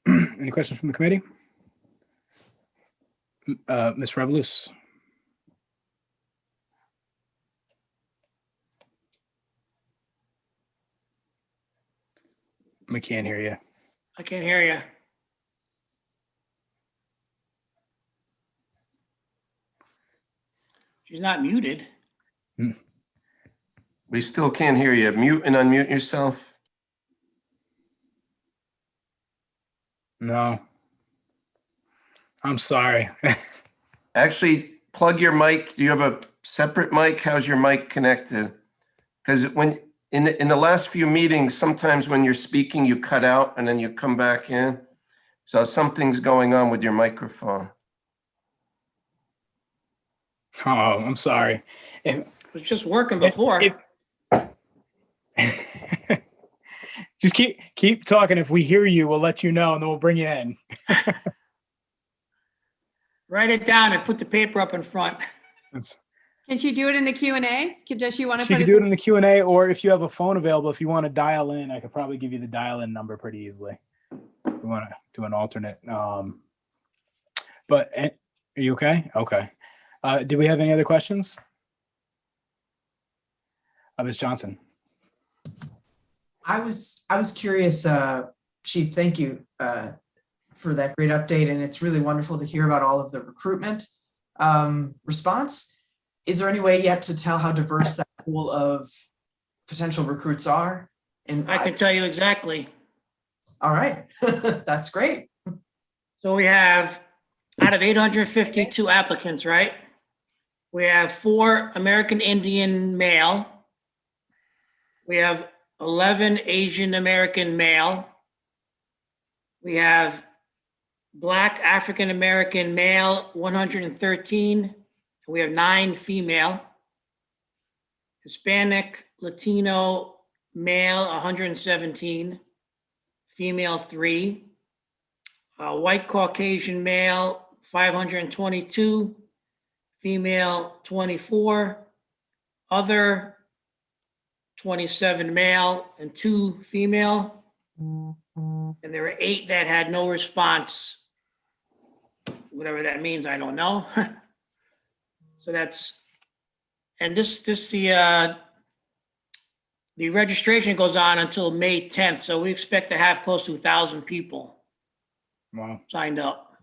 Any questions from the committee? Ms. Revolus? We can't hear you. I can't hear you. She's not muted. We still can't hear you. Mute and unmute yourself. No. I'm sorry. Actually, plug your mic. Do you have a separate mic? How's your mic connected? Because when in the last few meetings, sometimes when you're speaking, you cut out and then you come back in. So something's going on with your microphone. Oh, I'm sorry. It was just working before. Just keep talking. If we hear you, we'll let you know, and then we'll bring you in. Write it down and put the paper up in front. Can she do it in the Q&A? Does she want to She put could it? do it in the Q&A, or if you have a phone available, if you want to dial in, I could probably give you the dial-in number pretty easily. If you want to do an alternate. But are you okay? Okay. Do we have any other questions? Ms. Johnson. I was curious, Chief, thank you for that great update. And it's really wonderful to hear about all of the recruitment response. Is there any way yet to tell how diverse that pool of potential recruits are? And I can tell you exactly. All right, that's great. So we have, out of 852 applicants, right? We have 4 American Indian male. We have 11 Asian American male. We have Black African American male, 113. We have 9 female. Hispanic Latino male, 117. Female 3. White Caucasian male, 522. Female 24. Other 27 male and 2 female. And there were 8 that had no response. Whatever that means, I don't know. So that's, and the registration goes on until May 10th. So we expect to have close to 1,000 people Wow. signed up.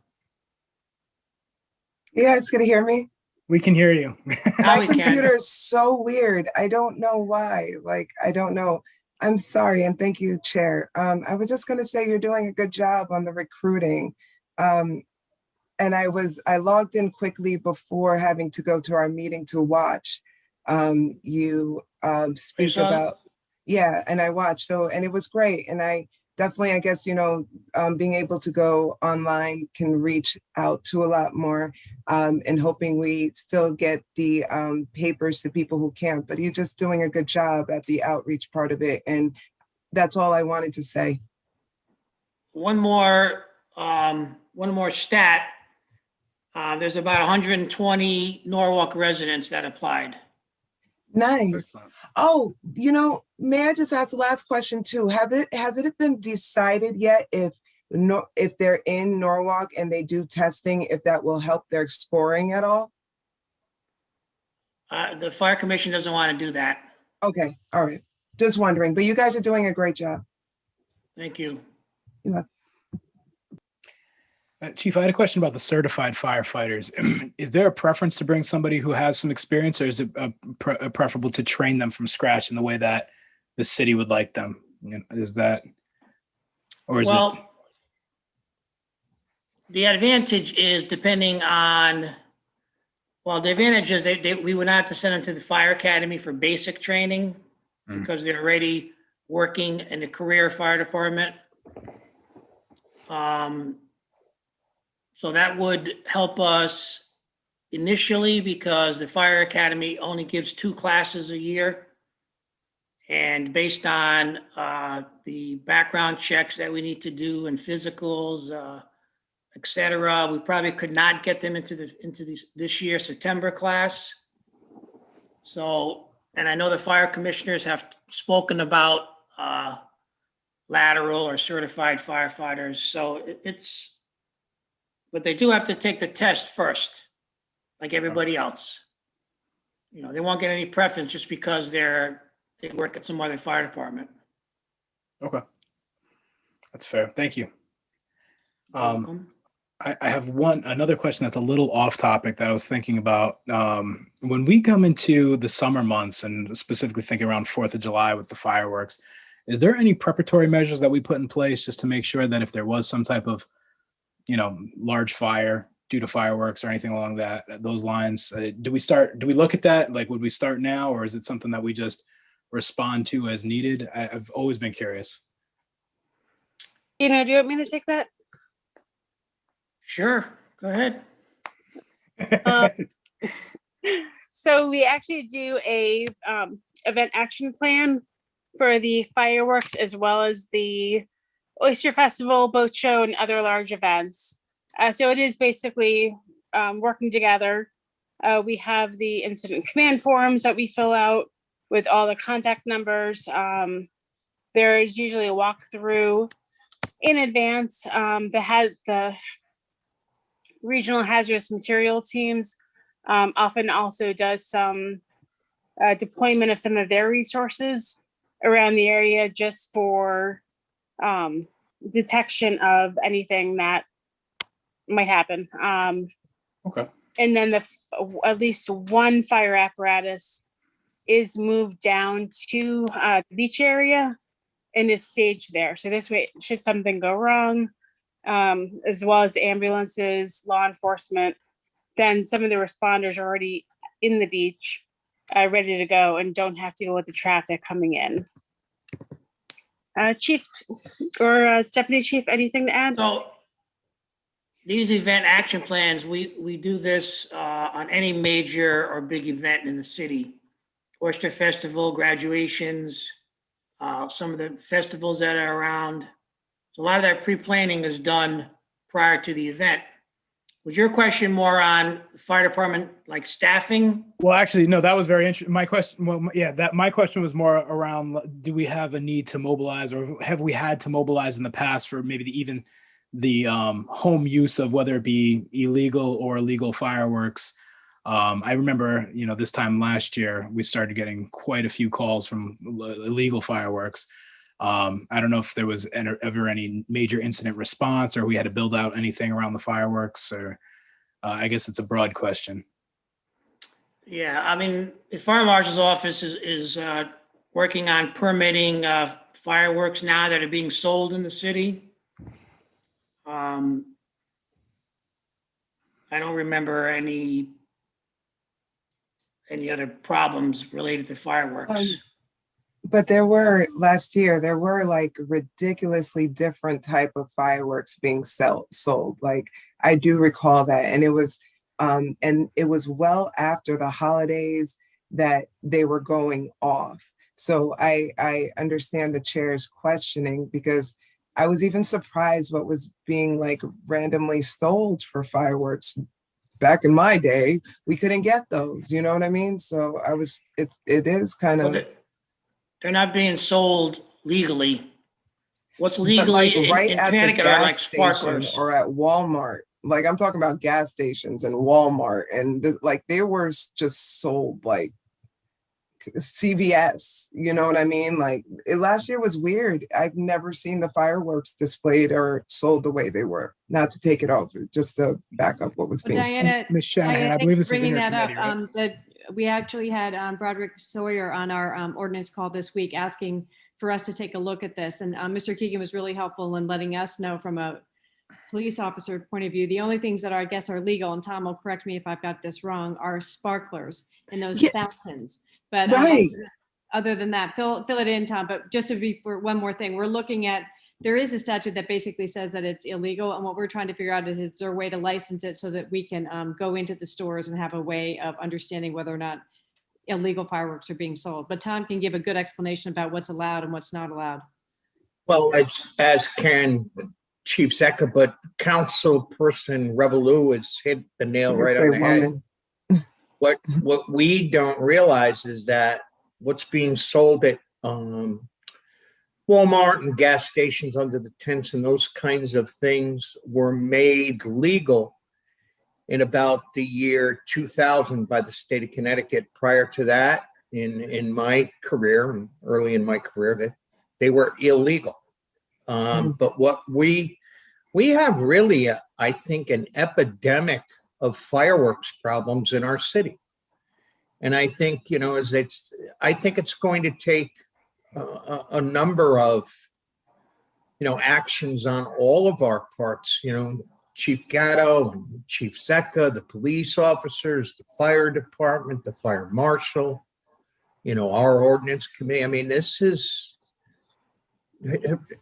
You guys can hear me? We can hear you. Now My we can. computer is so weird. I don't know why. Like, I don't know. I'm sorry, and thank you, Chair. I was just going to say you're doing a good job on the recruiting. And I logged in quickly before having to go to our meeting to watch you speak saw it? about, yeah, and I watched. So, and it was great. And I definitely, I guess, being able to go online can reach out to a lot more, and hoping we still get the papers to people who can't. But you're just doing a good job at the outreach part of it. And that's all I wanted to say. One more stat. There's about 120 Norwalk residents that applied. Nice. Excellent. Oh, may I just ask the last question too? Has it been decided yet if they're in Norwalk and they do testing, if that will help their scoring at all? The Fire Commission doesn't want to do that. Okay, all right. Just wondering, but you guys are doing a great job. Thank you. You're welcome. Chief, I had a question about the certified firefighters. Is there a preference to bring somebody who has some experience, or is it preferable to train them from scratch in the way that the city would like them? Is that, or is it? The advantage is depending on, the advantage is we would not have to send them to the fire academy for basic training because they're already working in the career fire department. So that would help us initially because the fire academy only gives 2 classes a year. And based on the background checks that we need to do and physicals, et cetera. We probably could not get them into this year's September class. So, and I know the fire commissioners have spoken about lateral or certified firefighters. So it's, but they do have to take the test first, like everybody else. You know, they won't get any preference just because they work at some other fire department. Okay. That's fair. Thank you. You're welcome. I have another question that's a little off topic that I was thinking about. When we come into the summer months and specifically thinking around 4th of July with the fireworks, is there any preparatory measures that we put in place just to make sure that if there was some type of, large fire due to fireworks or anything along those lines, do we look at that? Like, would we start now, or is it something that we just respond to as needed? I've always been curious. Do you want me to take that? Sure, go ahead. So we actually do a event action plan for the fireworks as well as the Oyster Festival, boat show, and other large events. So it is basically working together. We have the incident command forms that we fill out with all the contact numbers. There is usually a walkthrough in advance. The regional hazardous material teams often also does some deployment of some of their resources around the area just for detection of anything that might happen. Okay. And then at least one fire apparatus is moved down to the beach area and is staged there. So this way, should something go wrong, as well as ambulances, law enforcement, then some of the responders are already in the beach, ready to go and don't have to deal with the traffic coming in. Chief or Deputy Chief, anything to add? So these event action plans, we do this on any major or big event in the city. Oyster Festival, graduations, some of the festivals that are around. So a lot of that pre-planning is done prior to the event. Was your question more on the fire department, like staffing? Well, actually, no, that was very interesting. My question, my question was more around, do we have a need to mobilize, or have we had to mobilize in the past for maybe even the home use of whether it be illegal or legal fireworks? I remember, this time last year, we started getting quite a few calls from illegal fireworks. I don't know if there was ever any major incident response, or we had to build out anything around the fireworks, or I guess it's a broad question. Yeah, I mean, the fire marshal's office is working on permitting fireworks now that are being sold in the city. I don't remember any other problems related to fireworks. But last year, there were like ridiculously different type of fireworks being sold. Like, I do recall that. And it was well after the holidays that they were going off. So I understand the chair's questioning, because I was even surprised what was being like randomly sold for fireworks. Back in my day, we couldn't get those, you know what I mean? So it is kind of. They're not being sold legally. What's legally in at the Connecticut are like gas station sparklers. or at Walmart. Like, I'm talking about gas stations and Walmart, and they were just sold like CVS, you know what I mean? Like, last year was weird. I've never seen the fireworks displayed or sold the way they were. Not to take it over, just to back up what was being said. Diana, Ms. Shanahan, Diana, I thanks believe for this is in bringing your that committee, up. right? That we actually had Broderick Sawyer on our ordinance call this week asking for us to take a look at this. And Mr. Keegan was really helpful in letting us know from a police officer point of view. The only things that I guess are legal, and Tom will correct me if I've got this wrong, are sparklers and those fountains. But Right. Other than that, fill it in, Tom. But just to be for one more thing, we're looking at, there is a statute that basically says that it's illegal. And what we're trying to figure out is there a way to license it so that we can go into the stores and have a way of understanding whether or not illegal fireworks are being sold. But Tom can give a good explanation about what's allowed and what's not allowed. Well, as Karen Chief Zecca, but Councilperson Revelou has hit the nail Yes, right they on the head. woman. What we don't realize is that what's being sold at Walmart and gas stations under the tents and those kinds of things were made legal in about the year 2000 by the state of Connecticut. Prior to that, in my career, early in my career, they were illegal. But what we have really, I think, an epidemic of fireworks problems in our city. And I think, I think it's going to take a number of, actions on all of our parts, Chief Gatto and Chief Zecca, the police officers, the fire department, the fire marshal, our ordinance committee. I mean, this is,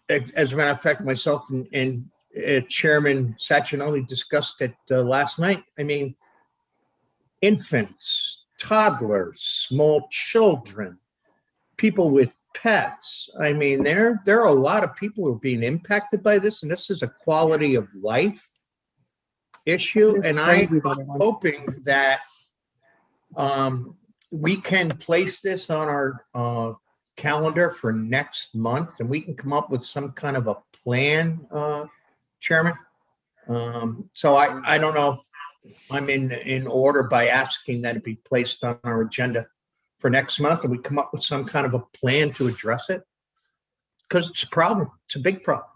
as a matter of fact, myself and Chairman Sachinelli discussed it last night. I mean, infants, toddlers, small children, people with pets. I mean, there are a lot of people who are being impacted by this, and this is a quality of life issue. It's And crazy I'm that it went- hoping that we can place this on our calendar for next month, and we can come up with some kind of a plan, Chairman. So I don't know if I'm in order by asking that it be placed on our agenda for next month, and we come up with some kind of a plan to address it, because it's a problem. It's a big problem.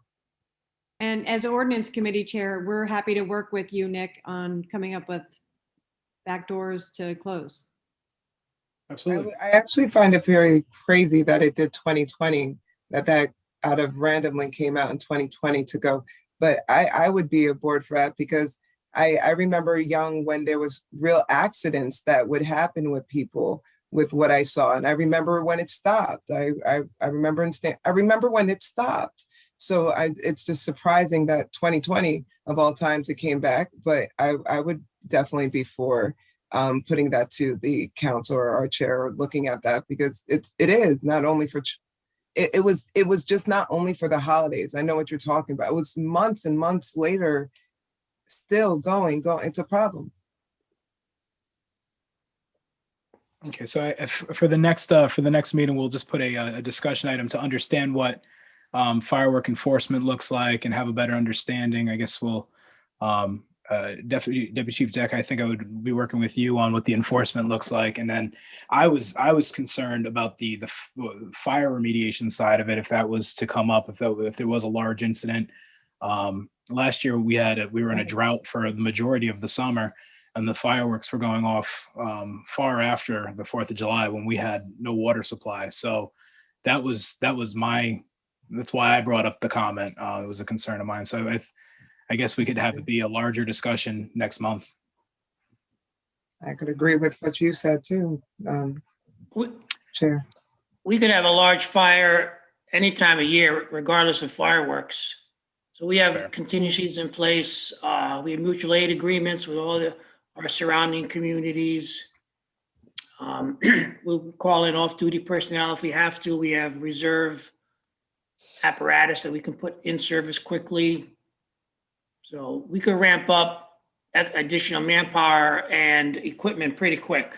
And as ordinance committee chair, we're happy to work with you, Nick, on coming up with back doors to close. Absolutely. I actually find it very crazy that it did 2020, that out of randomly came out in 2020 to go. But I would be aboard for that, because I remember young when there was real accidents that would happen with people with what I saw. And I remember when it stopped. I remember when it stopped. So it's just surprising that 2020 of all times it came back, but I would definitely be for putting that to the council or our chair, or looking at that, because it is not only for, it was just not only for the holidays. I know what you're talking about. It was months and months later, still going. It's a problem. Okay, so for the next meeting, we'll just put a discussion item to understand what firework enforcement looks like and have a better understanding. I guess we'll Deputy Chief Deck, I think I would be working with you on what the enforcement looks like, and then I was concerned about the fire remediation side of it, if that was to come up, if there was a large incident. Last year we were in a drought for the majority of the summer, and the fireworks were going off far after the 4th of July when we had no water supply. So that's why I brought up the comment. It was a concern of mine. So I guess we could have it be a larger discussion next month. I could agree with what you said too, Chair. We could have a large fire any time of year, regardless of fireworks. So we have Fair. contingencies in place. We have mutual aid agreements with all our surrounding communities. We'll call in off-duty personnel if we have to. We have reserve apparatus that we can put in service quickly. So we could ramp up that additional manpower and equipment pretty quick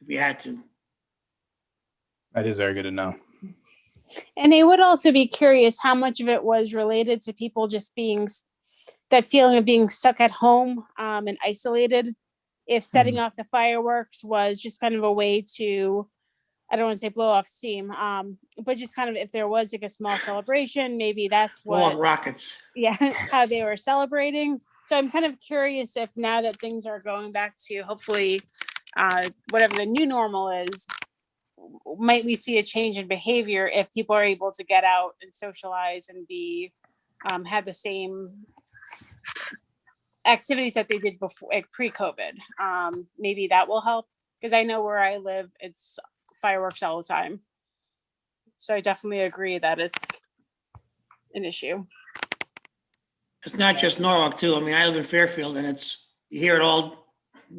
if we had to. That is very good to know. And I would also be curious how much of it was related to people just being, that feeling of being stuck at home and isolated. If setting off the fireworks was just kind of a way to, I don't want to say blow off steam, but just kind of, if there was like a small celebration, maybe that's Blow off what, rockets. yeah, how they were celebrating. So I'm kind of curious if now that things are going back to hopefully whatever the new normal is, might we see a change in behavior if people are able to get out and socialize and be have the same activities that they did before, like pre-COVID. Maybe that will help, because I know where I live, it's fireworks all the time. So I definitely agree that it's an issue. It's not just Norwalk too. I mean, I live in Fairfield and you hear it all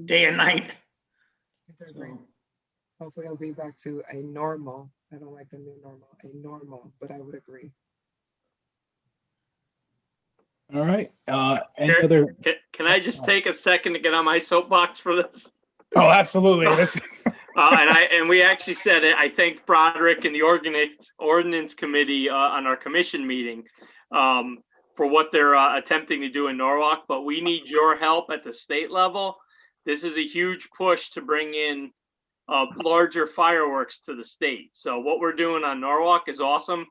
day and night. So, Hopefully it'll be back to a normal. I don't like the new normal, a normal, but I would agree. All right. Any Here- other? Can I just take a second to get on my soapbox for this? Oh, absolutely. This, And we actually said it. I thanked Broderick and the ordinance committee on our commission meeting for what they're attempting to do in Norwalk, but we need your help at the state level. This is a huge push to bring in larger fireworks to the state. So what we're doing on Norwalk is awesome.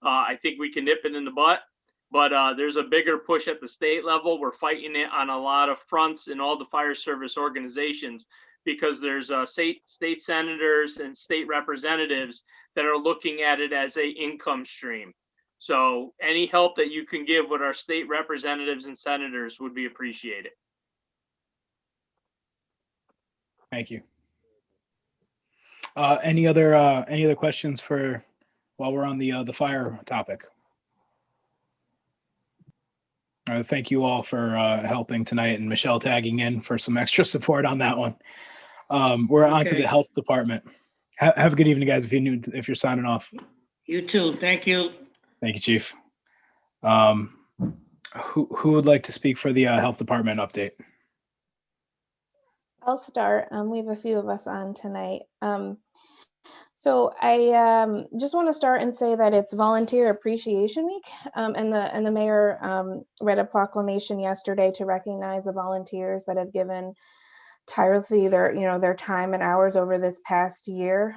I think we can nip it in the butt, but there's a bigger push at the state level. We're fighting it on a lot of fronts in all the fire service organizations, because there's state senators and state representatives that are looking at it as a income stream. So any help that you can give with our state representatives and senators would be appreciated. thank you. Any other questions for while we're on the fire topic? Thank you all for helping tonight, and Michelle tagging in for some extra support on that one. We're on to Okay. the health department. Have a good evening, guys. If you're signing off. You too. Thank you. Thank you, Chief. Who would like to speak for the health department update? I'll start. We have a few of us on tonight. So I just want to start and say that it's Volunteer Appreciation Week, and the mayor read a proclamation yesterday to recognize the volunteers that have given tirelessly their time and hours over the past year.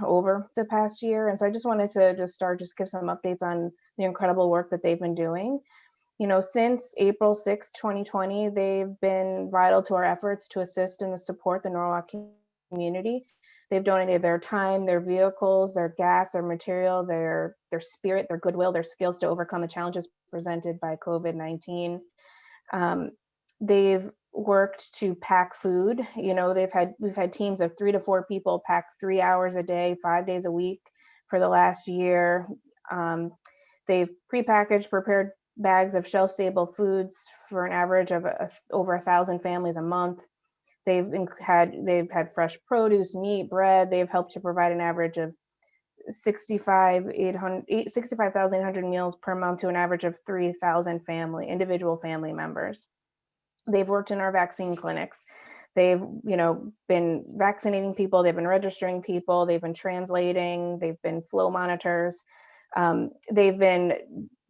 And so I just wanted to just give some updates on the incredible work that they've been doing. Since April 6, 2020, they've been vital to our efforts to assist and support the Norwalk community. They've donated their time, their vehicles, their gas, their material, their spirit, their goodwill, their skills to overcome the challenges presented by COVID-19. They've worked to pack food. We've had teams of 3 to 4 people pack 3 hours a day, 5 days a week for the last year. They've prepackaged, prepared bags of shelf-stable foods for an average of over 1,000 families a month. They've had fresh produce, meat, bread. They've helped to provide an average of 65,800 meals per month to an average of 3,000 individual family members. They've worked in our vaccine clinics. They've, been vaccinating people. They've been registering people. They've been translating. They've been flow monitors. They've been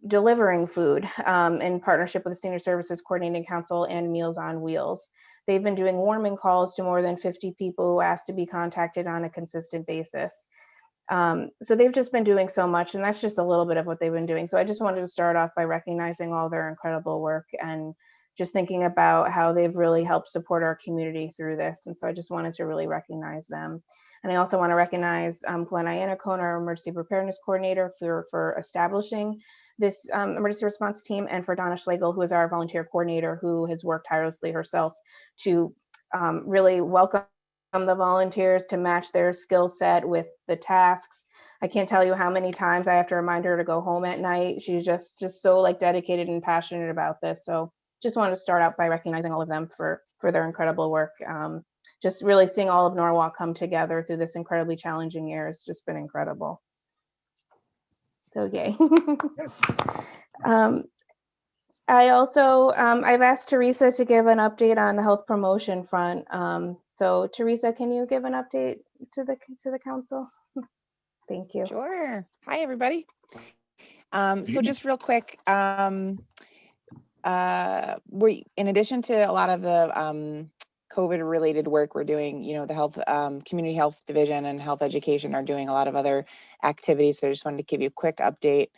delivering food in partnership with the Senior Services Coordinating Council and Meals on Wheels. They've been doing warming calls to more than 50 people who asked to be contacted on a consistent basis. So they've just been doing so much, and that's just a little bit of what they've been doing. So I just wanted to start off by recognizing all their incredible work and just thinking about how they've really helped support our community through this. And so I just wanted to really recognize them. And I also want to recognize Glenn Iannacone, our Emergency Preparedness Coordinator, for establishing this emergency response team, and for Donna Schlegel, who is our volunteer coordinator, who has worked tirelessly herself to really welcome the volunteers, to match their skill set with the tasks. I can't tell you how many times I have to remind her to go home at night. She's just so dedicated and passionate about this. So just wanted to start out by recognizing all of them for their incredible work. Just really seeing all of Norwalk come together through this incredibly challenging year has just been incredible. So yay. I also, I've asked Teresa to give an update on the health promotion front. So Teresa, can you give an update to the council? Thank you. Sure. Hi, everybody. So just real quick, in addition to a lot of the COVID related work we're doing, the health, community health division and health education are doing a lot of other activities. So I just wanted to give you a quick update.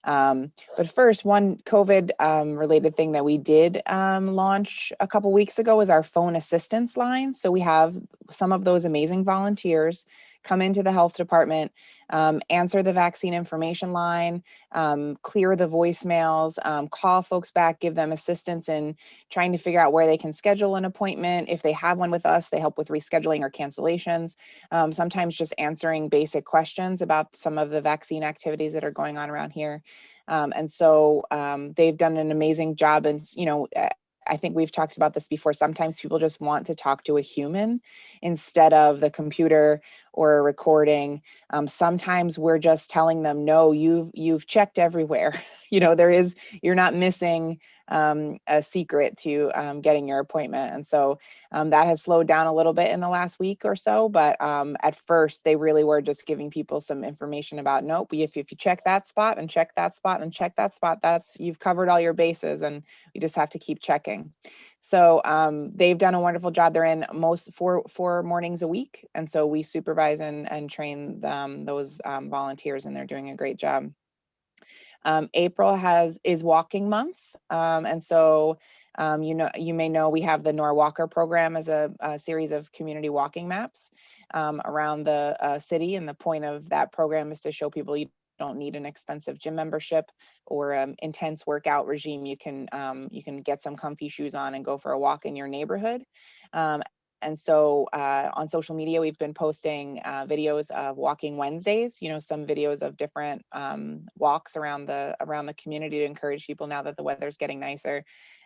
But first, one COVID related thing that we did launch a couple weeks ago is our phone assistance line. So we have some of those amazing volunteers come into the health department, answer the vaccine information line, clear the voicemails, call folks back, give them assistance in trying to figure out where they can schedule an appointment. If they have one with us, they help with rescheduling or cancellations, sometimes just answering basic questions about some of the vaccine activities that are going on around here. And so they've done an amazing job. And, I think we've talked about this before. Sometimes people just want to talk to a human instead of the computer or a recording. Sometimes we're just telling them, no, you've checked everywhere. You know, you're not missing a secret to getting your appointment. And so that has slowed down a little bit in the last week or so, but at first they really were just giving people some information about, nope, if you check that spot and check that spot and check that spot, you've covered all your bases and you just have to keep checking. So they've done a wonderful job. They're in most four mornings a week. And so we supervise and train those volunteers, and they're doing a great job. April is walking month. And so, you may know we have the Norwalker program as a series of community walking maps around the city. And the point of that program is to show people you don't need an expensive gym membership or intense workout regime. You can get some comfy shoes on and go for a walk in your neighborhood. And so on social media, we've been posting videos of Walking Wednesdays, some videos of different walks around the community to encourage people now that the weather's getting nicer,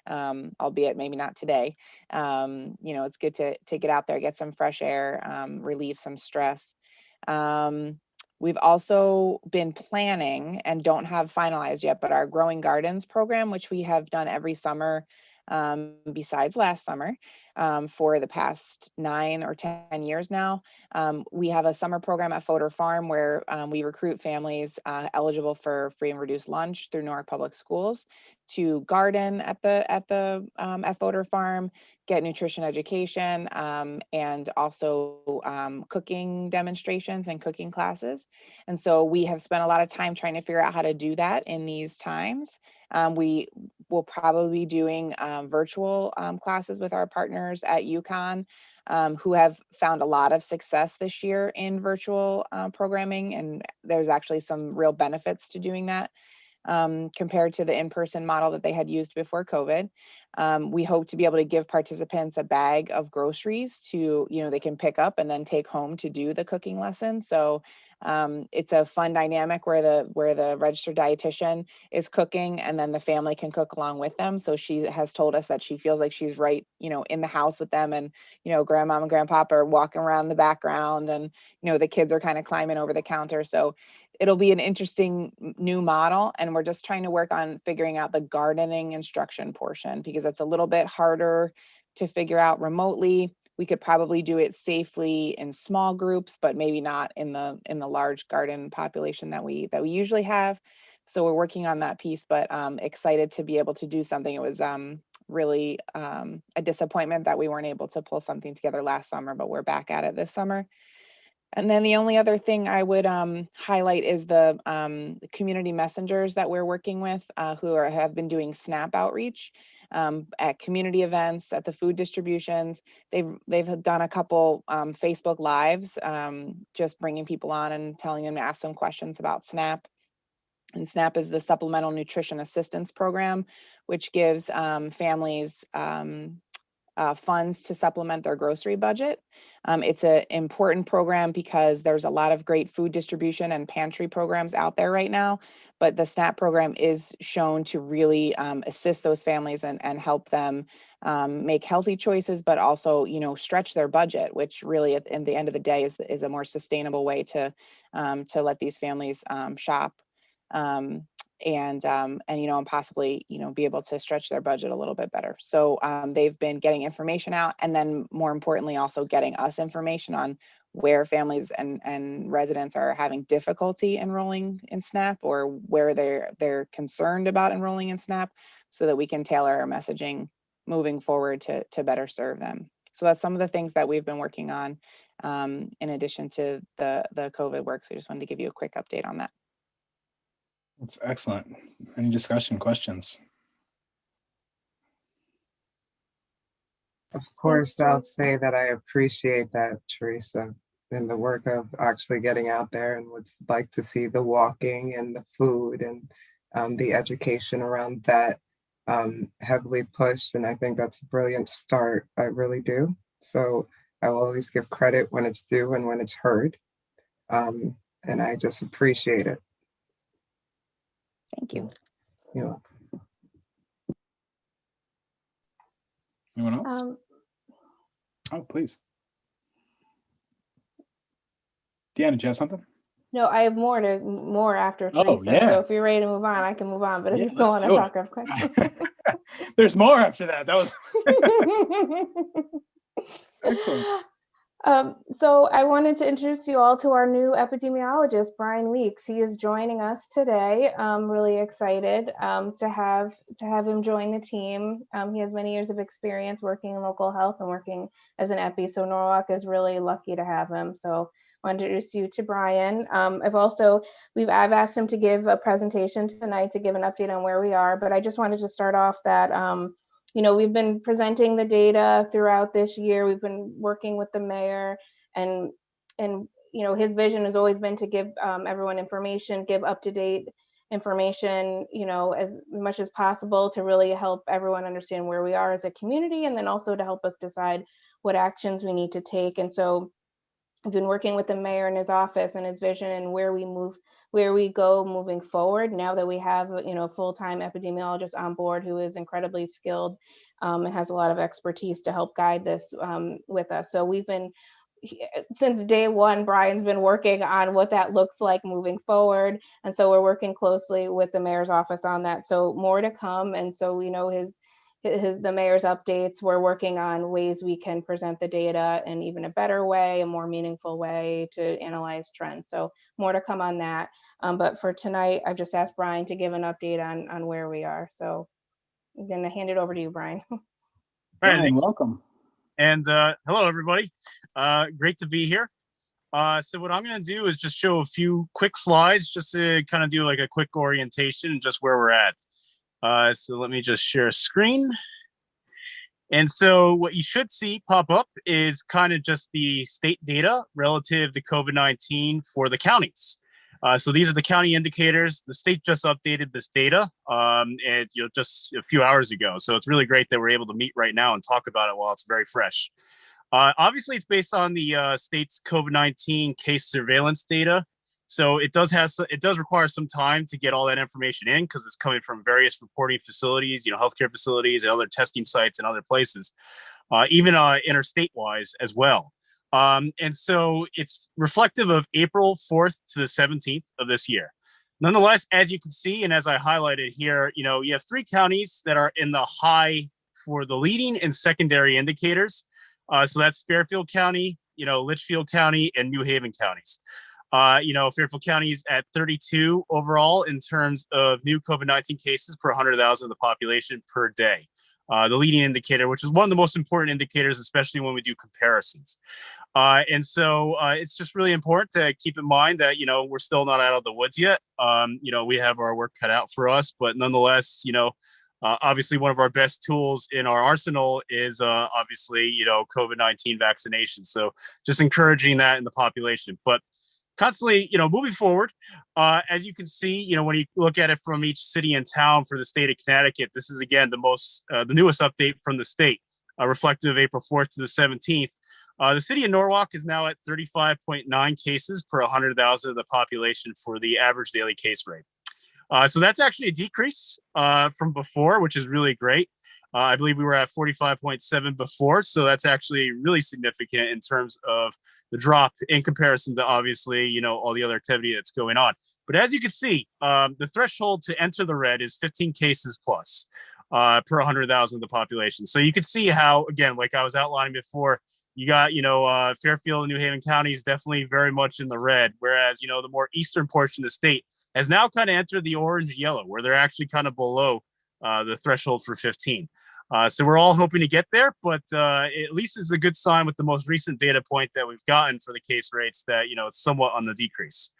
albeit maybe not today. It's good to get out there, get some fresh air, relieve some stress. We've also been planning and don't have finalized yet, but our Growing Gardens program, which we have done every summer besides last summer, for the past 9 or 10 years now. We have a summer program at Fodor Farm where we recruit families eligible for free and reduced lunch through Newark Public Schools to garden at Fodor Farm, get nutrition education, and also cooking demonstrations and cooking classes. And so we have spent a lot of time trying to figure out how to do that in these times. We will probably be doing virtual classes with our partners at UConn, who have found a lot of success this year in virtual programming. And there's actually some real benefits to doing that compared to the in-person model that they had used before COVID. We hope to be able to give participants a bag of groceries they can pick up and then take home to do the cooking lesson. So it's a fun dynamic where the registered dietitian is cooking and then the family can cook along with them. So she has told us that she feels like she's right, in the house with them, and, grandmom and grandpapa are walking around the background, and, the kids are kind of climbing over the counter. So it'll be an interesting new model. And we're just trying to work on figuring out the gardening instruction portion, because it's a little bit harder to figure out remotely. We could probably do it safely in small groups, but maybe not in the large garden population that we usually have. So we're working on that piece, but excited to be able to do something. It was really a disappointment that we weren't able to pull something together last summer, but we're back at it this summer. And then the only other thing I would highlight is the community messengers that we're working with who have been doing SNAP outreach at community events, at the food distributions. They've done a couple Facebook Lives, just bringing people on and telling them to ask some questions about SNAP. And SNAP is the Supplemental Nutrition Assistance Program, which gives families funds to supplement their grocery budget. It's an important program because there's a lot of great food distribution and pantry programs out there right now, but the SNAP program is shown to really assist those families and help them make healthy choices, but also, stretch their budget, which really at the end of the day is a more sustainable way to let these families shop. And possibly, be able to stretch their budget a little bit better. So they've been getting information out, and then more importantly, also getting us information on where families and residents are having difficulty enrolling in SNAP, or where they're concerned about enrolling in SNAP, so that we can tailor our messaging moving forward to better serve them. So that's some of the things that we've been working on in addition to the COVID work. So I just wanted to give you a quick update on that. That's excellent. Any discussion, questions? Of course, I'll say that I appreciate that, Teresa, and the work of actually getting out there and what's like to see the walking and the food and the education around that heavily pushed. And I think that's a brilliant start. I really do. So I will always give credit when it's due and when it's heard. And I just appreciate it. Thank you. Yeah. Anyone else? Oh, please. Deanna, do you have something? No, I have more after Oh, Teresa. yeah. So if you're ready to move on, I can move on. But if Yeah, you still let's want to do talk, it. okay. There's more after that. That was excellent. So I wanted to introduce you all to our new epidemiologist, Brian Weeks. He is joining us today. I'm really excited to have him join the team. He has many years of experience working in local health and working as an epi, so Norwalk is really lucky to have him. So I want to introduce you to Brian. I've asked him to give a presentation tonight to give an update on where we are, but I just wanted to start off that we've been presenting the data throughout this year. We've been working with the mayor, and his vision has always been to give everyone information, give up-to-date information, as much as possible to really help everyone understand where we are as a community, and then also to help us decide what actions we need to take. And so I've been working with the mayor in his office and his vision and where we go moving forward now that we have a full-time epidemiologist on board who is incredibly skilled and has a lot of expertise to help guide this with us. So since day one, Brian's been working on what that looks like moving forward, and so we're working closely with the mayor's office on that. So more to come. And so we know the mayor's updates. We're working on ways we can present the data in even a better way, a more meaningful way to analyze trends. So more to come on that. But for tonight, I've just asked Brian to give an update on where we are. So I'm going to hand it over to you, Brian. Brian, welcome. And hello, everybody. Great to be here. So what I'm going to do is just show a few quick slides just to kind of do like a quick orientation and just where we're at. So let me just share a screen. And so what you should see pop up is kind of just the state data relative to COVID-19 for the counties. So these are the county indicators. The state just updated this data and just a few hours ago. So it's really great that we're able to meet right now and talk about it while it's very fresh. Obviously, it's based on the state's COVID-19 case surveillance data. So it does require some time to get all that information in because it's coming from various reporting facilities, healthcare facilities and other testing sites and other places, even interstate wise as well. And so it's reflective of April 4th to the 17th of this year. Nonetheless, as you can see, and as I highlighted here, you have 3 counties that are in the high for the leading and secondary indicators. So that's Fairfield County, Litchfield County, and New Haven counties. Fairfield County is at 32 overall in terms of new COVID-19 cases per 100,000 of the population per day. The leading indicator, which is one of the most important indicators, especially when we do comparisons. And so it's just really important to keep in mind that, we're still not out of the woods yet. We have our work cut out for us, but nonetheless, obviously one of our best tools in our arsenal is obviously, COVID-19 vaccination. So just encouraging that in the population. But constantly, moving forward, as you can see, when you look at it from each city and town for the state of Connecticut, this is again the newest update from the state, reflective of April 4th to the 17th. The city of Norwalk is now at 35.9 cases per 100,000 of the population for the average daily case rate. So that's actually a decrease from before, which is really great. I believe we were at 45.7 before, so that's actually really significant in terms of the drop in comparison to obviously, all the other activity that's going on. But as you can see, the threshold to enter the red is 15 cases plus per 100,000 of the population. So you can see how, again, like I was outlining before, you got, Fairfield and New Haven counties definitely very much in the red, whereas, the more eastern portion of the state has now kind of entered the orange yellow, where they're actually kind of below the threshold for 15. So we're all hoping to get there, but at least it's a good sign with the most recent data point that we've gotten for the case rates that, it's somewhat on the decrease.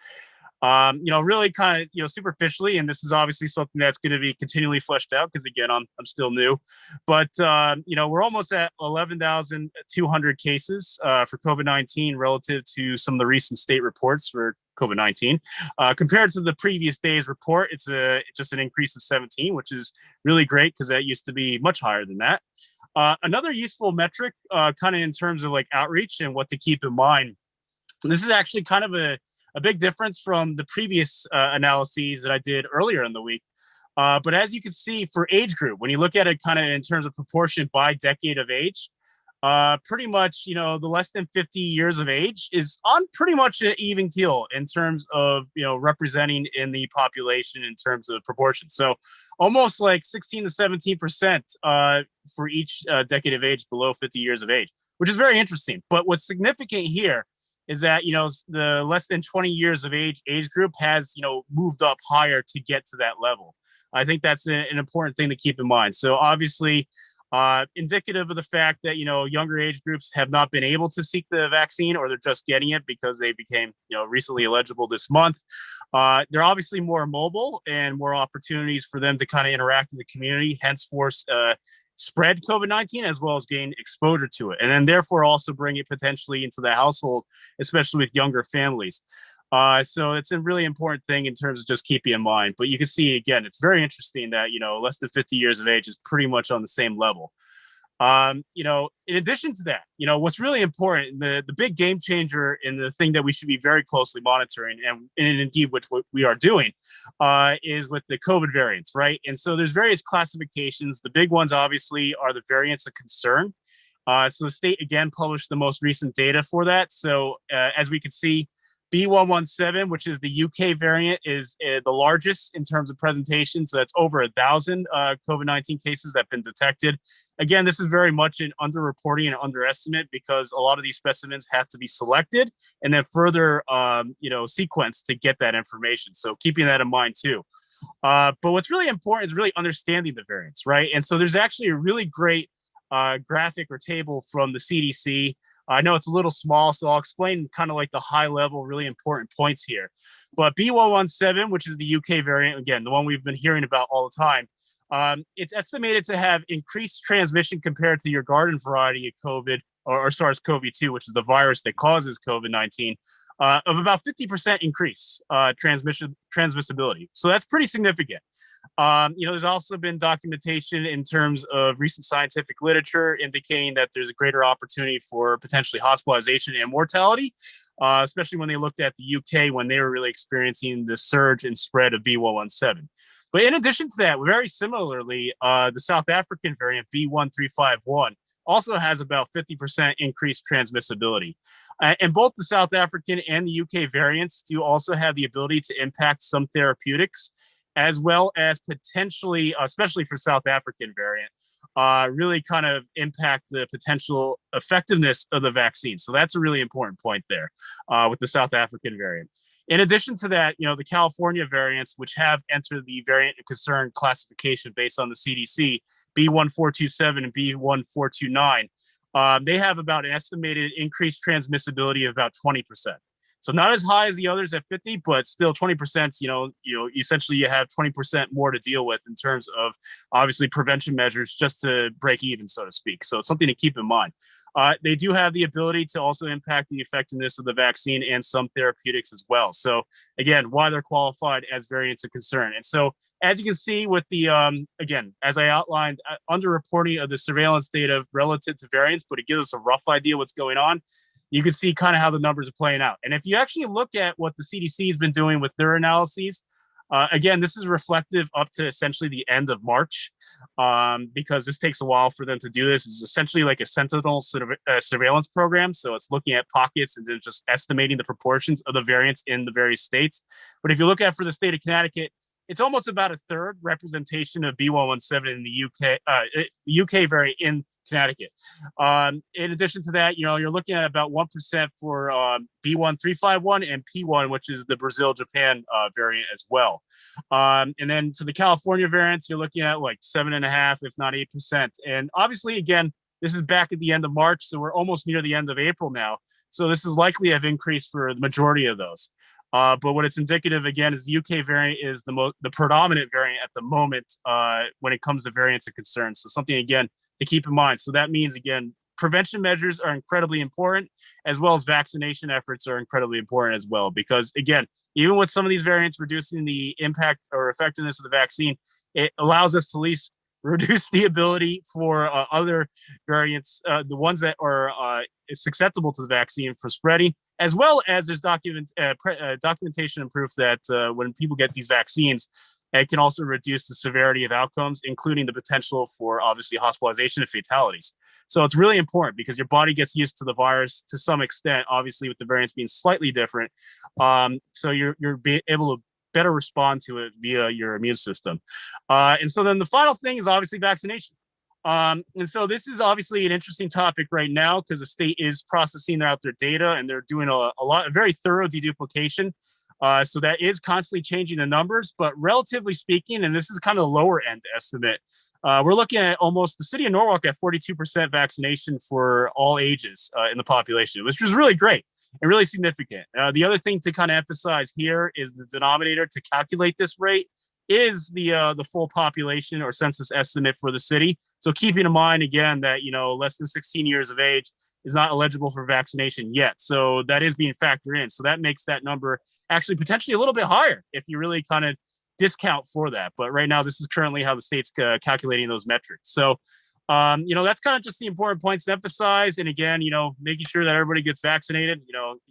Really kind of, superficially, and this is obviously something that's going to be continually fleshed out because again, I'm still new, but we're almost at 11,200 cases for COVID-19 relative to some of the recent state reports for COVID-19. Compared to the previous day's report, it's just an increase of 17, which is really great because that used to be much higher than that. Another useful metric, kind of in terms of like outreach and what to keep in mind. This is actually kind of a big difference from the previous analyses that I did earlier in the week. But as you can see for age group, when you look at it kind of in terms of proportion by decade of age, pretty much, the less than 50 years of age is on pretty much an even keel in terms of, representing in the population in terms of proportion. So almost like 16 to 17% for each decade of age below 50 years of age, which is very interesting. But what's significant here is that, the less than 20 years of age group has, moved up higher to get to that level. I think that's an important thing to keep in mind. So obviously, indicative of the fact that, younger age groups have not been able to seek the vaccine, or they're just getting it because they became, recently eligible this month. They're obviously more mobile and more opportunities for them to kind of interact with the community, henceforth, spread COVID-19 as well as gain exposure to it. And then therefore also bring it potentially into the household, especially with younger families. So it's a really important thing in terms of just keeping in mind. But you can see, again, it's very interesting that, less than 50 years of age is pretty much on the same level. In addition to that, what's really important, the big game changer and the thing that we should be very closely monitoring, and indeed what we are doing, is with the COVID variants, right? And so there's various classifications. The big ones, obviously, are the variants of concern. So the state, again, published the most recent data for that. So as we can see, B117, which is the UK variant, is the largest in terms of presentation. So that's over 1,000 COVID-19 cases that have been detected. Again, this is very much an underreporting and underestimate because a lot of these specimens have to be selected and then further, sequenced to get that information. So keeping that in mind too. But what's really important is really understanding the variants, right? And so there's actually a really great graphic or table from the CDC. I know it's a little small, so I'll explain kind of like the high level, really important points here. But B117, which is the UK variant, again, the one we've been hearing about all the time, it's estimated to have increased transmission compared to your garden variety of COVID or SARS-CoV-2, which is the virus that causes COVID-19, of about 50% increase transmissibility. So that's pretty significant. There's also been documentation in terms of recent scientific literature indicating that there's a greater opportunity for potentially hospitalization and mortality, especially when they looked at the UK when they were really experiencing the surge and spread of B117. But in addition to that, very similarly, the South African variant B1351 also has about 50% increased transmissibility. And both the South African and the UK variants do also have the ability to impact some therapeutics, as well as potentially, especially for South African variant, really kind of impact the potential effectiveness of the vaccine. So that's a really important point there with the South African variant. In addition to that, the California variants, which have entered the variant of concern classification based on the CDC, B1427 and B1429, they have about an estimated increased transmissibility of about 20%. So not as high as the others at 50, but still 20%, essentially you have 20% more to deal with in terms of obviously prevention measures just to break even, so to speak. So it's something to keep in mind. They do have the ability to also impact the effectiveness of the vaccine and some therapeutics as well. So again, why they're qualified as variants of concern. And so as you can see with the, again, as I outlined, underreporting of the surveillance data relative to variants, but it gives us a rough idea what's going on. You can see kind of how the numbers are playing out. And if you actually look at what the CDC has been doing with their analyses, again, this is reflective up to essentially the end of March, because this takes a while for them to do this. It's essentially like a sentinel surveillance program. So it's looking at pockets and then just estimating the proportions of the variants in the various states. But if you look at for the state of Connecticut, it's almost about a third representation of B117 in the UK variant in Connecticut. In addition to that, you're looking at about 1% for B1351 and P1, which is the Brazil-Japan variant as well. And then for the California variants, you're looking at like 7.5%, if not 8%. And obviously, again, this is back at the end of March, so we're almost near the end of April now. So this is likely to have increased for the majority of those. But what it's indicative, again, is the UK variant is the predominant variant at the moment when it comes to variants of concern. So something, again, to keep in mind. So that means, again, prevention measures are incredibly important, as well as vaccination efforts are incredibly important as well. Because, again, even with some of these variants reducing the impact or effectiveness of the vaccine, it allows us to at least reduce the ability for other variants, the ones that are susceptible to the vaccine, for spreading, as well as there's documentation and proof that when people get these vaccines, And it can also reduce the severity of outcomes, including the potential for obviously hospitalization and fatalities. So it's really important because your body gets used to the virus to some extent, obviously with the variants being slightly different. So you're able to better respond to it via your immune system. And so then the final thing is obviously vaccination. And so this is obviously an interesting topic right now because the state is processing out their data and they're doing a very thorough deduplication. So that is constantly changing the numbers, but relatively speaking, and this is kind of the lower end estimate, we're looking at almost the city of Norwalk at 42% vaccination for all ages in the population, which is really great and really significant. The other thing to kind of emphasize here is the denominator to calculate this rate is the full population or census estimate for the city. So keeping in mind again that less than 16 years of age is not eligible for vaccination yet. So that is being factored in. So that makes that number actually potentially a little bit higher if you really kind of discount for that. But right now, this is currently how the state's calculating those metrics. So, that's kind of just the important points to emphasize. And again, making sure that everybody gets vaccinated,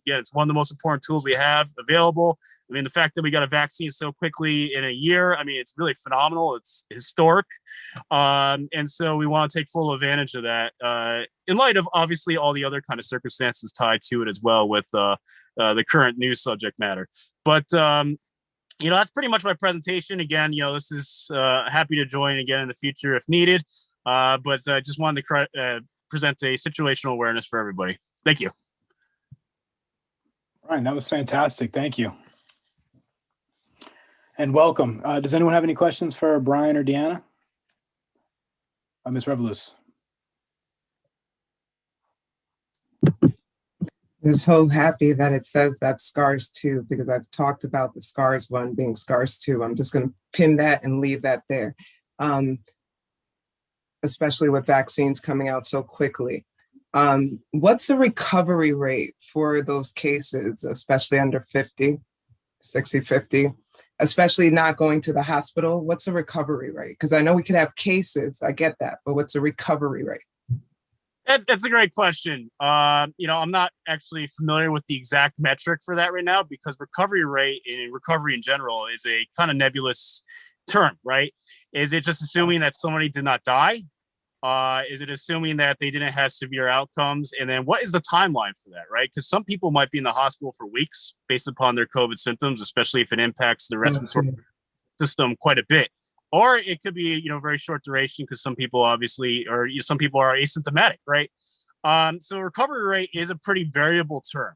again, it's one of the most important tools we have available. I mean, the fact that we got a vaccine so quickly in a year, I mean, it's really phenomenal. It's historic. And so we want to take full advantage of that in light of obviously all the other kind of circumstances tied to it as well with the current news subject matter. But, that's pretty much my presentation. Again, this is happy to join again in the future if needed. But I just wanted to present a situational awareness for everybody. Thank you. Ryan, that was fantastic. Thank you. And welcome. Does anyone have any questions for Brian or Deanna? Ms. Revolus. I'm so happy that it says that SCARS 2 because I've talked about the SCARS 1 being SCARS 2. I'm just going to pin that and leave that there, especially with vaccines coming out so quickly. What's the recovery rate for those cases, especially under 50, 60, 50, especially not going to the hospital? What's the recovery rate? Because I know we could have cases, I get that, but what's the recovery rate? That's a great question. I'm not actually familiar with the exact metric for that right now because recovery rate and recovery in general is a kind of nebulous term, right? Is it just assuming that somebody did not die? Is it assuming that they didn't have severe outcomes? And then what is the timeline for that, right? Because some people might be in the hospital for weeks based upon their COVID symptoms, especially if it impacts the respiratory system quite a bit. Or it could be, very short duration because some people obviously, or some people are asymptomatic, right? So recovery rate is a pretty variable term.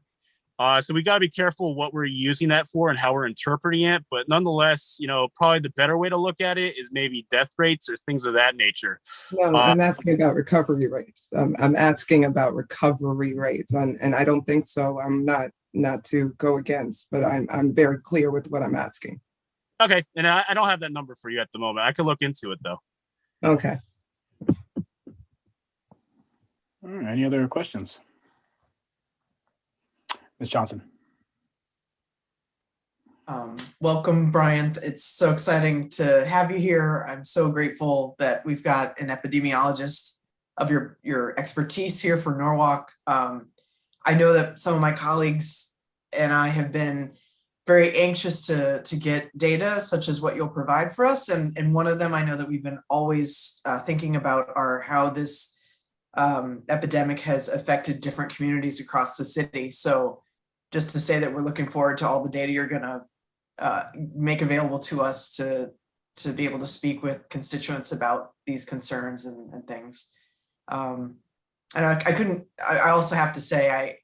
So we got to be careful what we're using that for and how we're interpreting it. But nonetheless, probably the better way to look at it is maybe death rates or things of that nature. No, I'm asking about recovery rates. I'm asking about recovery rates, and I don't think so. I'm not to go against, but I'm very clear with what I'm asking. Okay, and I don't have that number for you at the moment. I could look into it though. Okay. All right, any other questions? Ms. Johnson. Welcome, Brian. It's so exciting to have you here. I'm so grateful that we've got an epidemiologist of your expertise here for Norwalk. I know that some of my colleagues and I have been very anxious to get data such as what you'll provide for us. And one of them I know that we've been always thinking about are how this epidemic has affected different communities across the city. So just to say that we're looking forward to all the data you're gonna make available to us to be able to speak with constituents about these concerns and things. And I also have to say,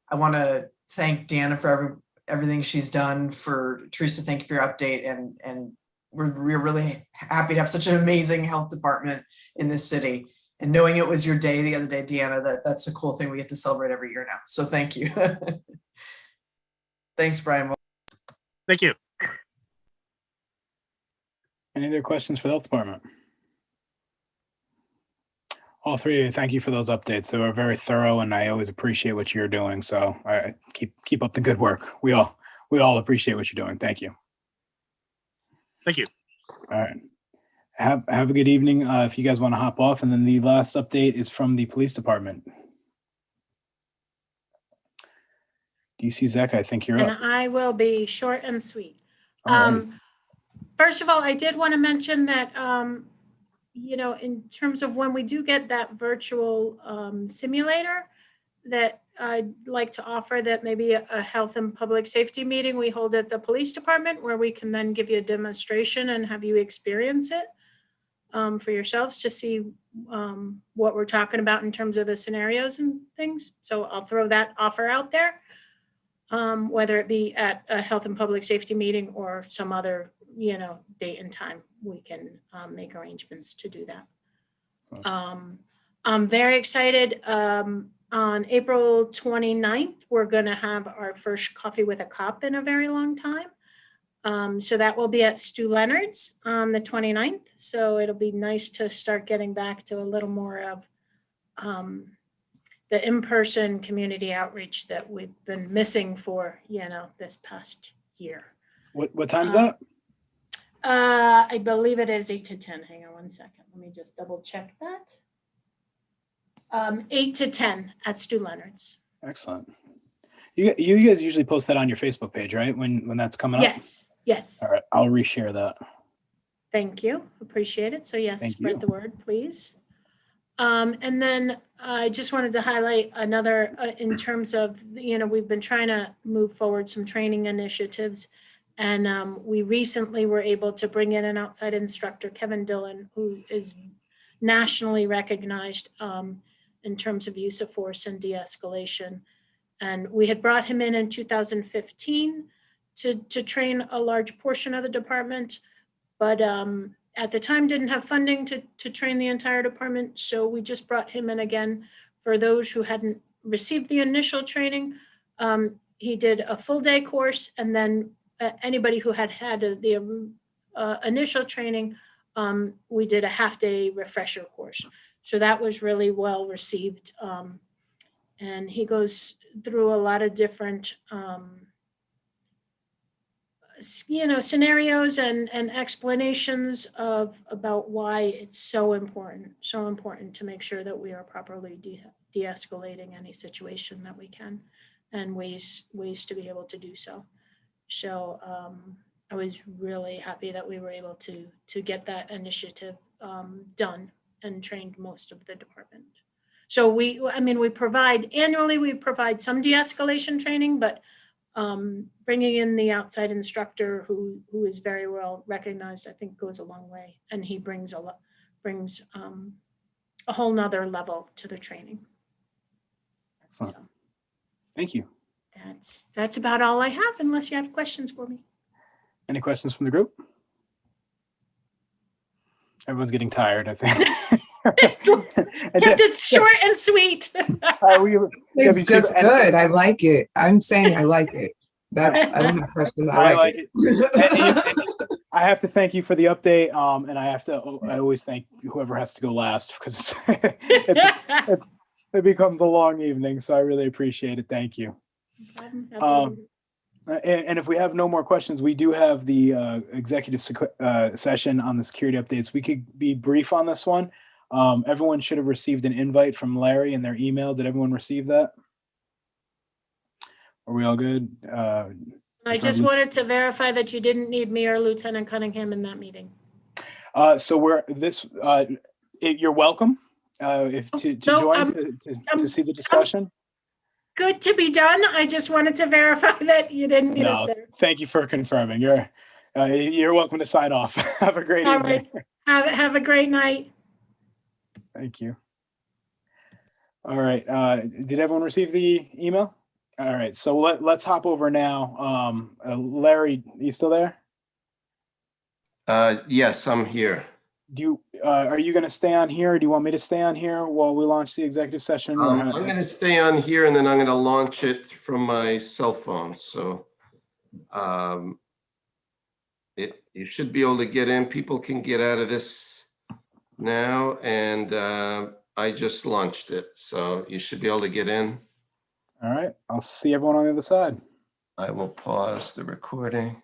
I wanna thank Deanna for everything she's done. For Teresa, thank you for your update, and we're really happy to have such an amazing health department in this city. And knowing it was your day the other day, Deanna, that's a cool thing we get to celebrate every year now. So thank you. Thanks, Brian. Thank you. Any other questions for the health department? All three of you, thank you for those updates. They were very thorough, and I always appreciate what you're doing. So I keep up the good work. We all appreciate what you're doing. Thank you. Thank you. All right. Have a good evening. If you guys want to hop off, and then the last update is from the police department. DC Zek, I think you're And up. I will be short and sweet. All right. First of all, I did want to mention that, you know, in terms of when we do get that virtual simulator, that I'd like to offer that maybe a health and public safety meeting we hold at the police department where we can then give you a demonstration and have you experience it for yourselves to see what we're talking about in terms of the scenarios and things. So I'll throw that offer out there, whether it be at a health and public safety meeting or some other, you know, date and time, we can make arrangements to do that. I'm very excited. On April 29th, we're going to have our first Coffee with a Cop in a very long time. So that will be at Stu Leonard's on the 29th. So it'll be nice to start getting back to a little more of the in-person community outreach that we've been missing for, you know, this past year. What time's that? I believe it is 8 to 10. Hang on one second. Let me just double check that. 8 to 10 at Stu Leonard's. Excellent. You guys usually post that on your Facebook page, right? When that's coming up? Yes, yes. All right, I'll reshare that. Thank you. Appreciate it. So yes, Thank spread you. the word, please. And then I just wanted to highlight another in terms of, you know, we've been trying to move forward some training initiatives. And we recently were able to bring in an outside instructor, Kevin Dillon, who is nationally recognized in terms of use of force and de-escalation. And we had brought him in 2015 to train a large portion of the department, but at the time didn't have funding to train the entire department. So we just brought him in again for those who hadn't received the initial training. He did a full day course, and then anybody who had the initial training, we did a half-day refresher course. So that was really well received. And he goes through a lot of different, you know, scenarios and explanations about why it's so important to make sure that we are properly de-escalating any situation that we can, and ways to be able to do so. So I was really happy that we were able to get that initiative done and trained most of the department. So we provide annually, we provide some de-escalation training, but bringing in the outside instructor who is very well recognized, I think goes a long way. And he brings a whole nother level to the training. Excellent. So Thank you. That's about all I have, unless you have questions for me. Any questions from the group? Everyone's getting tired, I think. Kept it short and sweet. It's just good. I like it. I'm saying I like it. That I don't have questions. I like it. I have to thank you for the update, and I always thank whoever has to go last, because it becomes a long evening. So I really appreciate it. Thank you. And if we have no more questions, we do have the executive session on the security updates. We could be brief on this one. Everyone should have received an invite from Larry in their email. Did everyone receive that? Are we all good? I just wanted to verify that you didn't need me or Lieutenant Cunningham in that meeting. So you're welcome to join to see the discussion. Good to be done. I just wanted to verify that you didn't need us there. Thank you for confirming. You're welcome to sign off. Have a great evening. Right. Have a great night. Thank you. All right. Did everyone receive the email? All right. So let's hop over now. Larry, are you still there? Yes, I'm here. Are you going to stay on here, or do you want me to stay on here while we launch the executive session? I'm going to stay on here, and then I'm going to launch it from my cell phone. So you should be able to get in. People can get out of this now, and I just launched it. So you should be able to get in. All right. I'll see everyone on the other side. I will pause the recording.